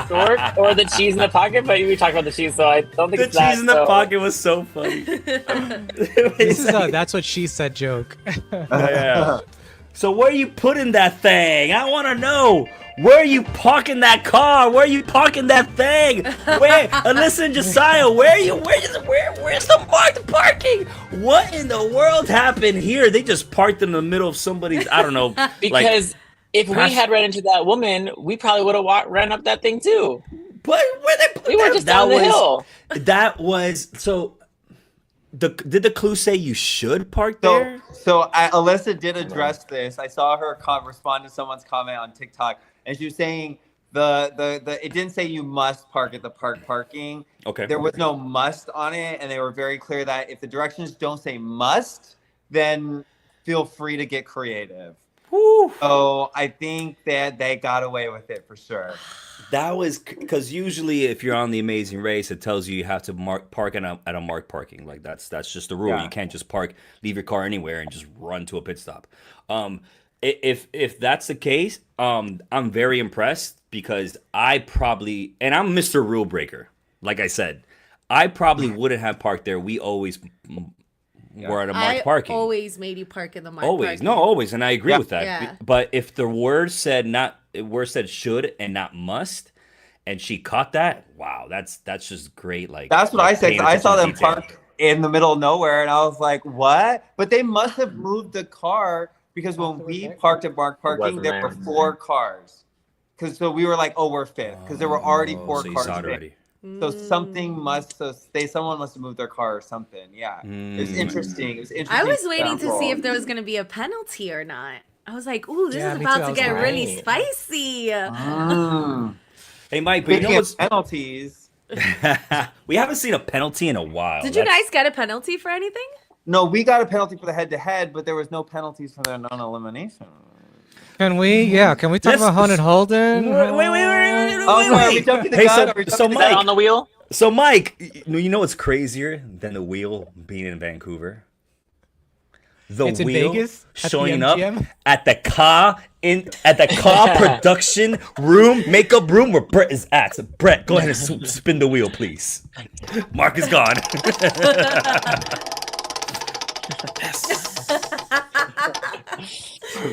stork, or the cheese in the pocket. But we talked about the cheese, so I don't think The it's that, cheese in the so- pocket was so funny. This is a that's what she said joke. Yeah. So where you putting that thing? I want to know. Where are you parking that car? Where are you parking that thing? Where? Alyssa and Josiah, where's the marked parking? What in the world happened here? They just parked in the middle of somebody's, I don't know. Because if we past- had run into that woman, we probably would have ran up that thing too. But where they put We were that? just down the hill. That was so. Did the clue say you should park there? So Alyssa did address this. I saw her respond to someone's comment on TikTok, and she was saying the it didn't say you must park at the parking. Okay. There was no must on it, and they were very clear that if the directions don't say must, then feel free to get creative. Whew. So I think that they got away with it for sure. That was because usually if you're on the Amazing Race, it tells you have to park at a marked parking. Like that's just the rule. Yeah. You can't just leave your car anywhere and just run to a pit stop. If that's the case, I'm very impressed because I probably, and I'm Mr. Rule Breaker. Like I said, I probably wouldn't have parked there. We always were at a marked I parking. always made you park in the marked Always, parking. no, always, and I agree Yeah. with that. Yeah. But if the word said should and not must, and she caught that, wow, that's just great. Like That's what I said. paying 'Cause I saw them attention to detail. park in the middle of nowhere, and I was like, "What?" But they must have moved the car because when we parked at marked parking, wasn't there were there. 4 cars. So we were like, "Oh, we're fifth," because there were already 4 so you cars. saw it there. already. So someone must have moved their car or something. Yeah, it was interesting. It was interesting. I was waiting to see example. if there was going to be a penalty or not. I was like, ooh, this Yeah, is me about too. I to was get like, really right. spicy. Mm. Hey, Mike, but you Speaking know of what's penalties, We haven't seen a penalty in a while. Did you guys get a penalty for anything? No, we got a penalty for the head-to-head, but there was no penalties for the non-elimination. Can we talk about Hunt and Holden? Wait. Oh, sorry, are we jumping the Hey, gun? so- Are we so jumping the Is that gun? on the wheel? So, Mike, you know what's crazier than the wheel being in Vancouver? The It's in wheel Vegas? At the showing up MGM? at the car production room, makeup room where Brett is at. So, Brett, go ahead and spin the wheel, please. Mark is gone.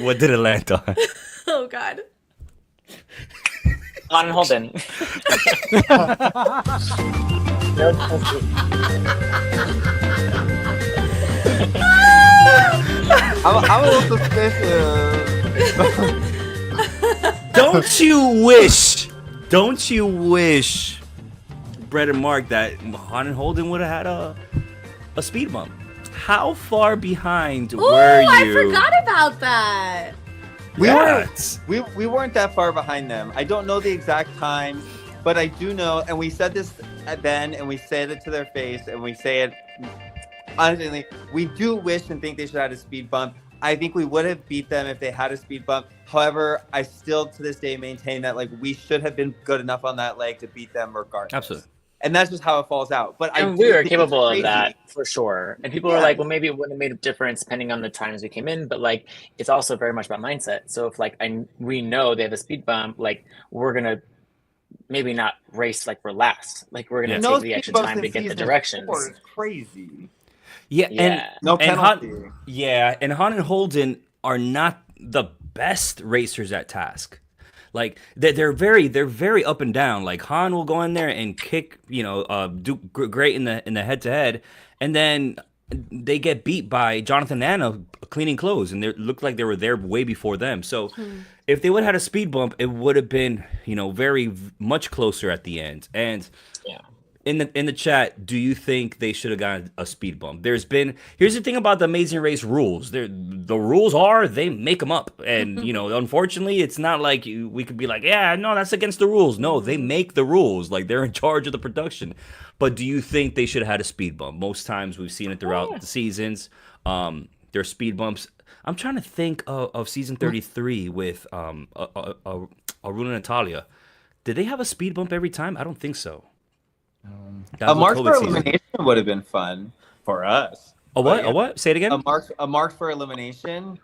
What did it land on? Oh God. On and Holden. No penalty. I'm a little suspicious. Don't you wish, Brett and Mark, that Han and Holden would have had a speed bump? How far behind Ooh, were you? I forgot about that. We Yes. we weren't that far behind them. I don't know the exact time, but I do know, and we said this then, and we said it to their face, and we say it honestly. We do wish and think they should have had a speed bump. I think we would have beat them if they had a speed bump. However, I still to this day maintain that like we should have been good enough on that leg to beat them regardless. Absolutely. And that's just how it falls out. But And do we were think it's capable of crazy. that for sure. And people were like, well, maybe it wouldn't have made a difference depending on the times we came in. But like, it's also very much about mindset. So if like we know they have a speed bump, like we're gonna maybe not race like we're last. Like we're gonna No take the speed extra bumps time in to get the season directions. 4 is crazy. Yeah, Yeah. No and penalty. and Han and Holden are not the best racers at task. Like they're very up and down. Like Han will go in there and kick, do great in the head to head, and then they get beat by Jonathan and Anna cleaning clothes, and they looked like they were there way before them. So if they would have had a speed bump, it would have been very much closer at the end. And Yeah. in the chat, do you think they should have gotten a speed bump? Here's the thing about the Amazing Race rules. The rules are they make them up, and unfortunately, it's not like we could be like, yeah, no, that's against the rules. No, they make the rules. Like they're in charge of the production. But do you think they should have had a speed bump? Most times we've seen it throughout the seasons. There's speed bumps. I'm trying to think of season 33 with Aruna and Natalia. Did they have a speed bump every time? I don't think so. That A was mark COVID for season. elimination would have been fun for us. A what? But, yeah. A what? Say it again. A mark for elimination,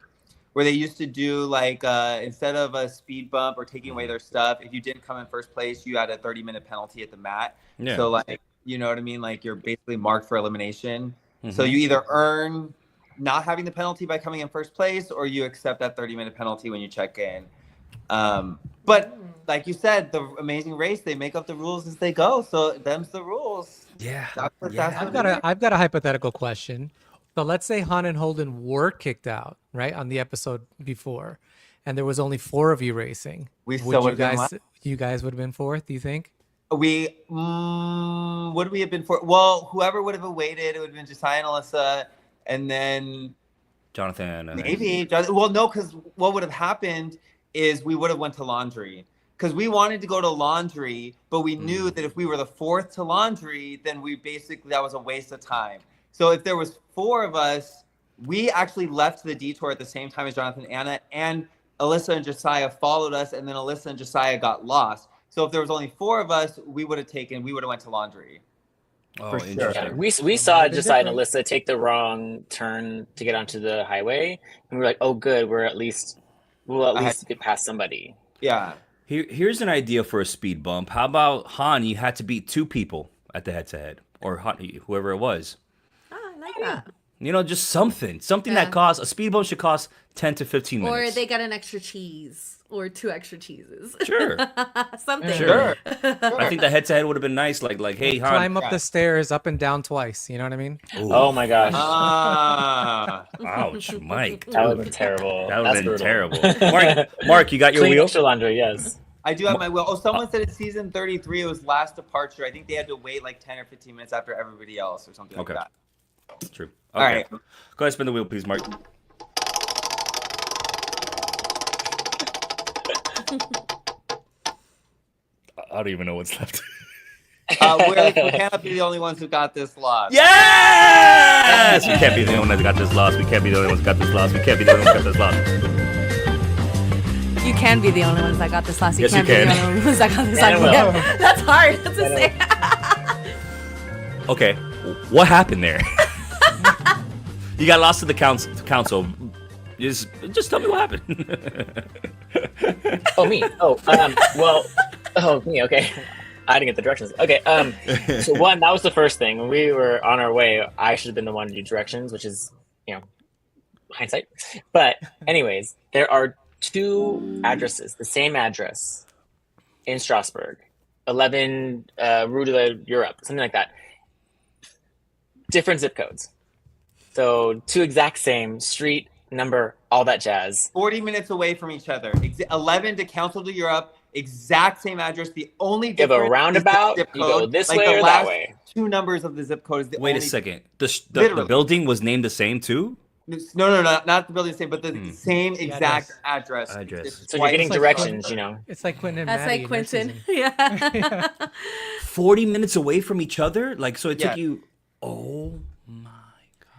where they used to do like instead of a speed bump or taking away their stuff, if you didn't come in first place, you had a 30-minute penalty at the mat. Yeah. So like, you know what I mean? Like you're basically marked for elimination. So you either earn not having the penalty by coming in first place, or you accept that 30-minute penalty when you check in. But like you said, the Amazing Race, they make up the rules as they go. So them's the rules. Yeah. That's what I've got a hypothetical question. So let's say Han and Holden were kicked out, right, on the episode before, and there was only 4 of you racing. We Would still you would have been guys you guys would have been 4th, do you think? We would we have been for? Well, whoever would have waited, it would have been Josiah and Alyssa, and then Jonathan. maybe. Well, no, because what would have happened is we would have went to laundry because we wanted to go to laundry, but we knew that if we were the 4th to laundry, then that was a waste of time. So if there was 4 of us, we actually left the detour at the same time as Jonathan and Anna, and Alyssa and Josiah followed us, and then Alyssa and Josiah got lost. So if there was only 4 of us, we would have went to laundry. Oh, For sure. interesting. We saw Bit Josiah and different. Alyssa take the wrong turn to get onto the highway, and we were like, "Oh, good, we'll at least get past somebody." Yeah. Here's an idea for a speed bump. How about Han? You had to beat 2 people at the head-to-head, or Han, whoever it was. Oh, I like that. Just something Yeah. that costs a speed bump should cost 10 to 15 minutes. Or they get an extra cheese or 2 extra cheeses. Sure. Something. Sure. I think the head-to-head would have been nice. Like, hey, Han. Climb up the stairs, up and down twice. You know what I mean? Ooh. Oh my gosh, Ouch, Mike. that would have been terrible. That would That's have been brutal. terrible. Mark, you got your Clean wheel? extra laundry, yes. I do have my wheel. Oh, someone said it's season 33. It was last departure. I think they had to wait like 10 or 15 minutes after everybody else or something Okay. like that. True. All Okay. right. Go ahead, spin the wheel, please, Mark. I don't even know what's left. We cannot be the only ones who got this loss. Yes! We can't be the only one that got this loss. We can't be the only ones that got this loss. We can't be the only ones that got this loss. You can be the only ones that got this loss. You Yes, you can't be can. the only ones that got this Yeah, I loss. will. Yeah, that's hard to say. Okay, what happened there? You got lost to the council. Just tell me what happened. Oh, me. Me. Okay. I didn't get the directions. Okay. So one, that was the first thing. When we were on our way, I should have been the one to do directions, which is, hindsight. But anyways, there are 2 addresses, the same address in Strasbourg, 11 Rue de Europe, something like that. Different zip codes. So 2 exact same street, number, all that jazz. 40 minutes away from each other. 11 to Council de Europe, exact same address. The only You have a difference roundabout, is the zip you go code. this Like way the or last that way. 2 numbers of the zip code is the Wait only. a second. The Literally. building was named the same too? No, not the building same, but the same exact address. Address. It's So you're getting twice- directions, It's like Quentin and That's Maddie like in Quentin. Nurses Inc. Yeah. 40 minutes away from each other? Like, so it took Yeah. you. Oh my.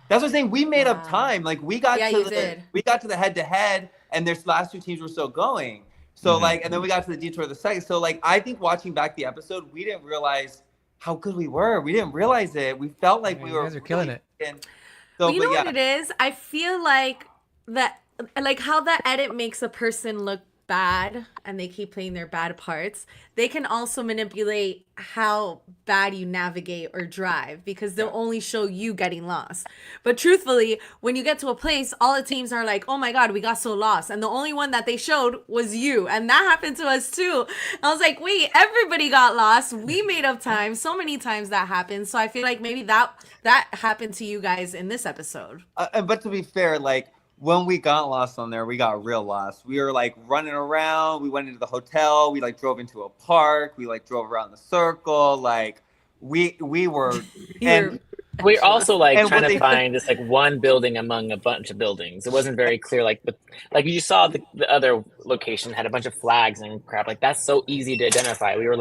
That's what I'm saying. We made up Wow. time. Like we got Yeah, to you the did. head to head, and their last 2 teams were still going. So Mhm. and then we got to the detour of the second. So I think watching back the episode, we didn't realize how good we were. We didn't realize it. We felt like Yeah, we you were guys are killing it. So, Well, you know but yeah. what it is? I feel like how that edit makes a person look bad and they keep playing their bad parts. They can also manipulate how bad you navigate or drive because they'll only show you getting lost. But truthfully, when you get to a place, all the teams are like, oh my God, we got so lost. And the only one that they showed was you. And that happened to us too. I was like, wait, everybody got lost. We made up time. So many times that happened. So I feel like maybe that happened to you guys in this episode. But to be fair, when we got lost on there, we got real lost. We were running around. We went into the hotel. We drove into a park. We drove around the circle. We were. And We're also And trying what to they- find this one building among a bunch of buildings. It wasn't very clear. Like you saw the other location had a bunch of flags and crap. That's so easy to identify. We were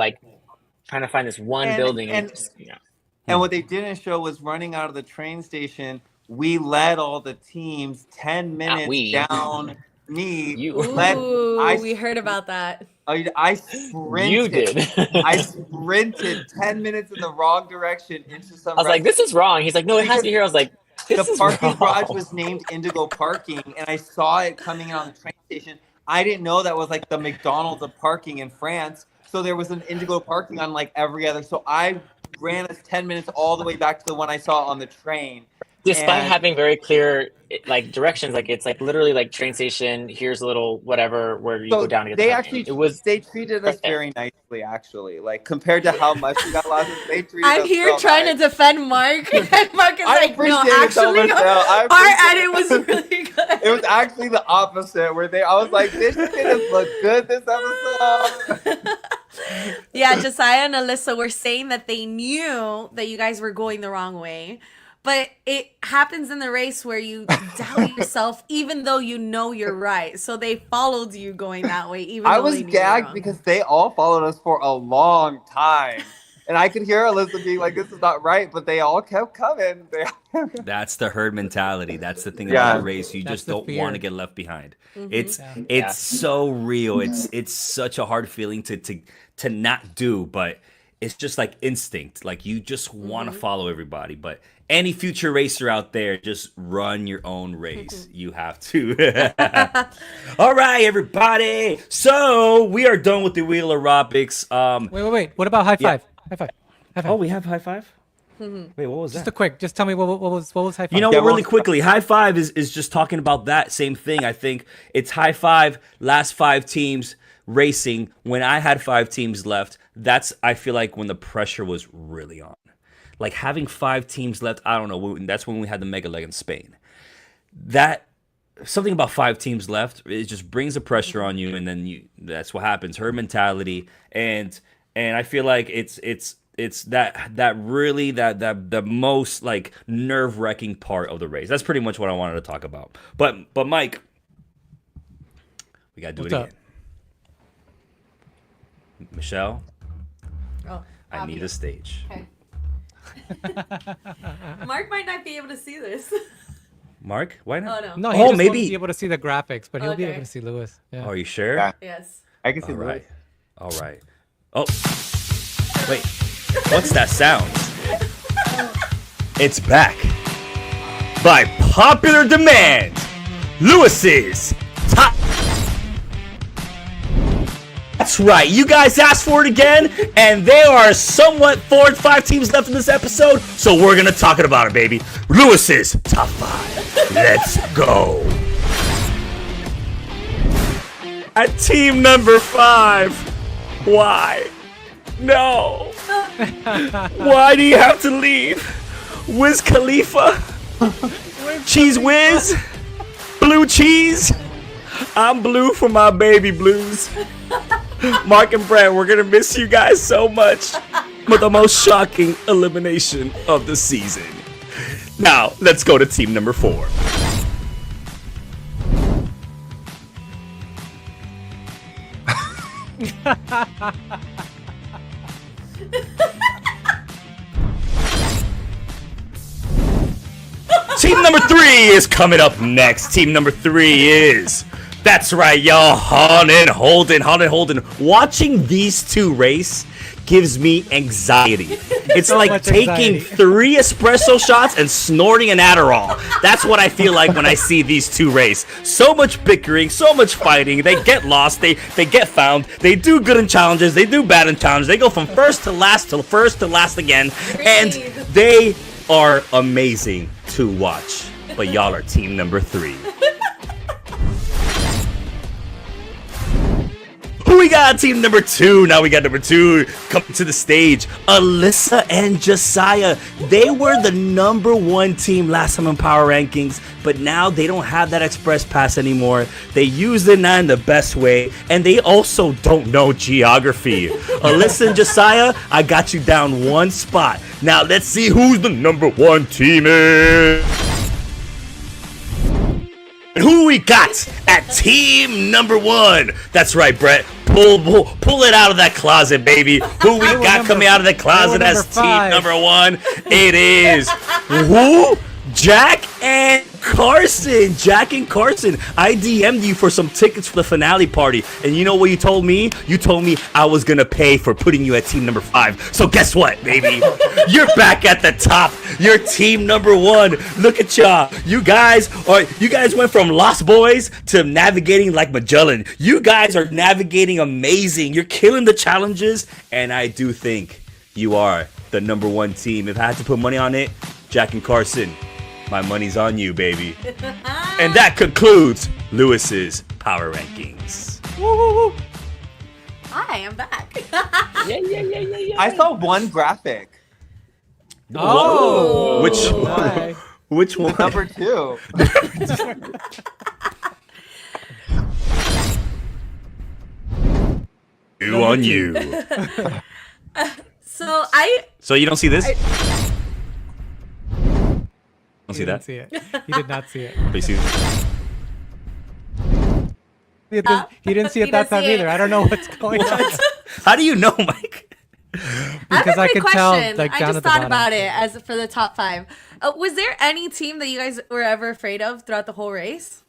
trying to find this one building. and what they didn't show was running out of the train station. We led all the teams 10 minutes we. down. Me, You. Ooh, we heard about that. I sprinted. You did. I sprinted 10 minutes in the wrong direction into some. I was like, this is wrong. He's like, no, it has to be here. I was like, this The is parking wrong. garage was named Indigo Parking, and I saw it coming in on the train station. I didn't know that was the McDonald's of parking in France. So there was an Indigo Parking on every other. So I ran us 10 minutes all the way back to the one I saw on the train. Despite And- having very clear directions, it's literally train station. Here's a little whatever where you So go down to get they the actually parking. they treated us right there. very nicely, actually. Compared to how much we got lost, they treated I'm us here so trying nice. to defend Mark. And Mark is I like, no, appreciate it so actually, much, Mel. I our appreciate edit was really good. It was actually the opposite, where I was like, this shit has looked good this episode. Yeah, Josiah and Alyssa were saying that they knew that you guys were going the wrong way. But it happens in the race where you doubt yourself, even though you know you're right. So they followed you going that way, even I though was they knew you were gagged wrong. because they all followed us for a long time. And I could hear Alyssa being like, this is not right, but they all kept coming. That's the herd mentality. That's the thing Yeah. about the race. You That's just the don't fear. want to get left behind. Mhm. It's Yeah. it's so real. It's such a hard feeling to not do, but it's just instinct. You just want to follow everybody. But any future racer out there, just run your own race. You have to. All right, everybody. So we are done with the wheel aerobics. Wait. What about high Yeah. five? High five. High five. Oh, we have high five. Wait, what was that? Just a quick. Just tell me what was high five? You know Yeah, what, really well- quickly, high five is just talking about that same thing. I think it's high five, last 5 teams racing. When I had 5 teams left, that's, I feel like, when the pressure was really on. Having 5 teams left, I don't know, that's when we had the mega leg in Spain. That, something about 5 teams left, it just brings the pressure on you, and then that's what happens, her mentality, and I feel like it's that really the most nerve-wracking part of the race. That's pretty much what I wanted to talk about. But Mike, we gotta do What's it up? again. Michelle, Oh. I need a stage. Okay. Mark might not be able to see this. Mark, why Oh not? no. No, he Oh, just maybe- won't be able to see the graphics, but he'll be Okay. able to see Lewis. Yeah. Are you sure? Yeah. Yes. I can see All Lewis. right. All right. Oh. Wait. What's that sound? It's back. By popular demand, Lewis's top. That's right. You guys asked for it again, and there are somewhat 4 and 5 teams left in this episode, so we're gonna talk about it, baby. Lewis's top 5. Let's go. At team number 5. Why? No. Why do you have to leave? Wiz Khalifa? Cheese Whiz? Blue cheese? I'm blue for my baby blues. Mark and Brett, we're gonna miss you guys so much. But the most shocking elimination of the season. Now, let's go to team number 4. Team number 3 is coming up next. Team number 3 is... That's right, y'all. Han and Holden. Watching these two race gives me anxiety. It's like much taking anxiety. 3 espresso shots and snorting an Adderall. That's what I feel like when I see these two race. So much bickering, so much fighting. They get lost, they get found. They do good in challenges, they do bad in challenges. They go from first to last to first to last again. And they are amazing to watch. But y'all are team number 3. Who we got? Team number 2. Now we got number 2 coming to the stage. Alyssa and Josiah. They were the number 1 team last time in Power Rankings, but now they don't have that express pass anymore. They use it now in the best way, and they also don't know geography. Alyssa and Josiah, I got you down 1 spot. Now let's see who's the number 1 team is. And who we got at team number 1? That's right, Brett. Pull it out of that closet, baby. Who we got coming out of the closet as team number 1? It is who? Jack and Carson. Jack and Carson. I DM'd you for some tickets for the finale party. And you know what you told me? You told me I was going to pay for putting you at team number 5. So guess what, baby? You're back at the top. You're team number 1. Look at y'all. You guys went from Lost Boys to navigating like Magellan. You guys are navigating amazing. You're killing the challenges. And I do think you are the number 1 team. If I had to put money on it, Jack and Carson, my money's on you, baby. And that concludes Lewis's Power Rankings. Hi, I'm back. Yeah. I saw one graphic. Oh, Which which one? Number 2. You on you. So you don't see this? Don't see he didn't that? see it. He did not see it. But you see this? He didn't see it He that doesn't time see it. either. I don't know what's going on. How do you know, Mike? Because I quick could tell, question. like, I down just at the thought bottom. about it as for the top 5. Was there any team that you guys were ever afraid of throughout the whole race?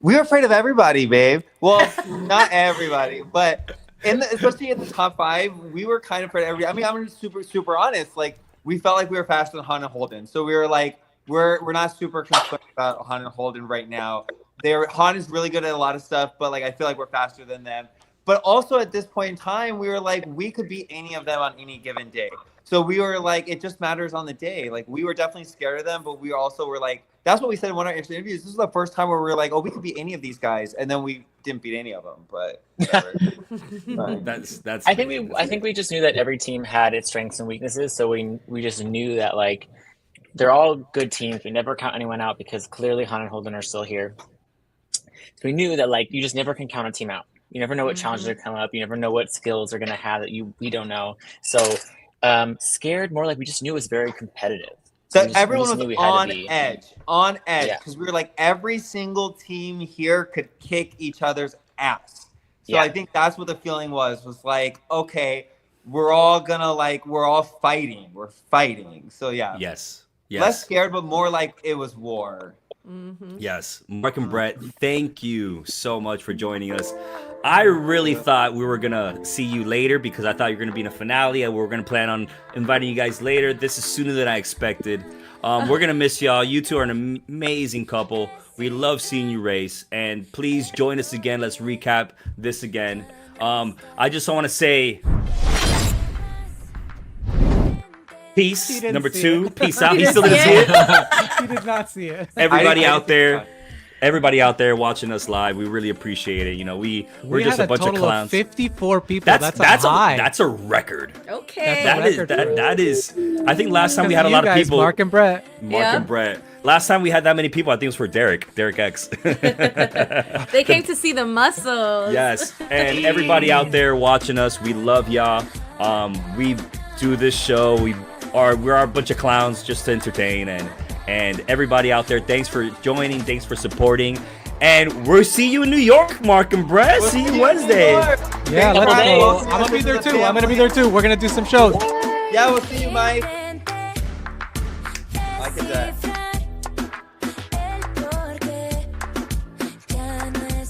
We were afraid of everybody, babe. Well, not everybody, but especially in the top 5, we were kind of afraid of everybody. I mean, I'm just super honest. Like, we felt like we were faster than Han and Holden. So we were like, we're not super concerned about Han and Holden right now. Han is really good at a lot of stuff, but like I feel like we're faster than them. But also at this point in time, we were like, we could beat any of them on any given day. So we were like, it just matters on the day. Like, we were definitely scared of them, but we also were like, that's what we said in one of our interviews. This is the first time where we were like, oh, we could beat any of these guys, and then we didn't beat any of them. But whatever. That's. I think we just knew that every team had its strengths and weaknesses, so we just knew that like they're all good teams. We never count anyone out because clearly Han and Holden are still here. So we knew that like you just never can count a team out. You never know what challenges are coming up. You never know what skills are gonna have that we don't know. So scared more like we just knew it was very competitive. So We just everyone knew was we had to on be. edge, Yeah. because we were like, every single team here could kick each other's ass. So Yeah. I think that's what the feeling was like, okay, we're all gonna like we're all fighting. We're fighting. So yeah. Yes. Less scared, but more like it was war. Yes. Mark and Brett, thank you so much for joining us. I really thought we were going to see you later because I thought you were going to be in a finale and we were going to plan on inviting you guys later. This is sooner than I expected. We're going to miss y'all. You two are an amazing couple. We love seeing you race. And please join us again. Let's recap this again. I just want to say peace. Number 2. Peace out. He still didn't see it. He did not see it. Everybody out there watching us live, we really appreciate it. You know, we're just a bunch of clowns. 54 people. That's a high. That's a record. Okay. That is. I think last time we had a lot of people. Mark and Brett. And Brett. Last time we had that many people, I think it was for Derek X. They came to see the muscles. Yes, and everybody out there watching us, we love y'all. We do this show. We're a bunch of clowns just to entertain, and everybody out there, thanks for joining, thanks for supporting, and we'll see you in New York, Mark and Brett. See you Wednesday. Yeah, let's go. I'm gonna be there too. We're gonna do some shows. Yeah, we'll see you, Mike. Mike and Brett.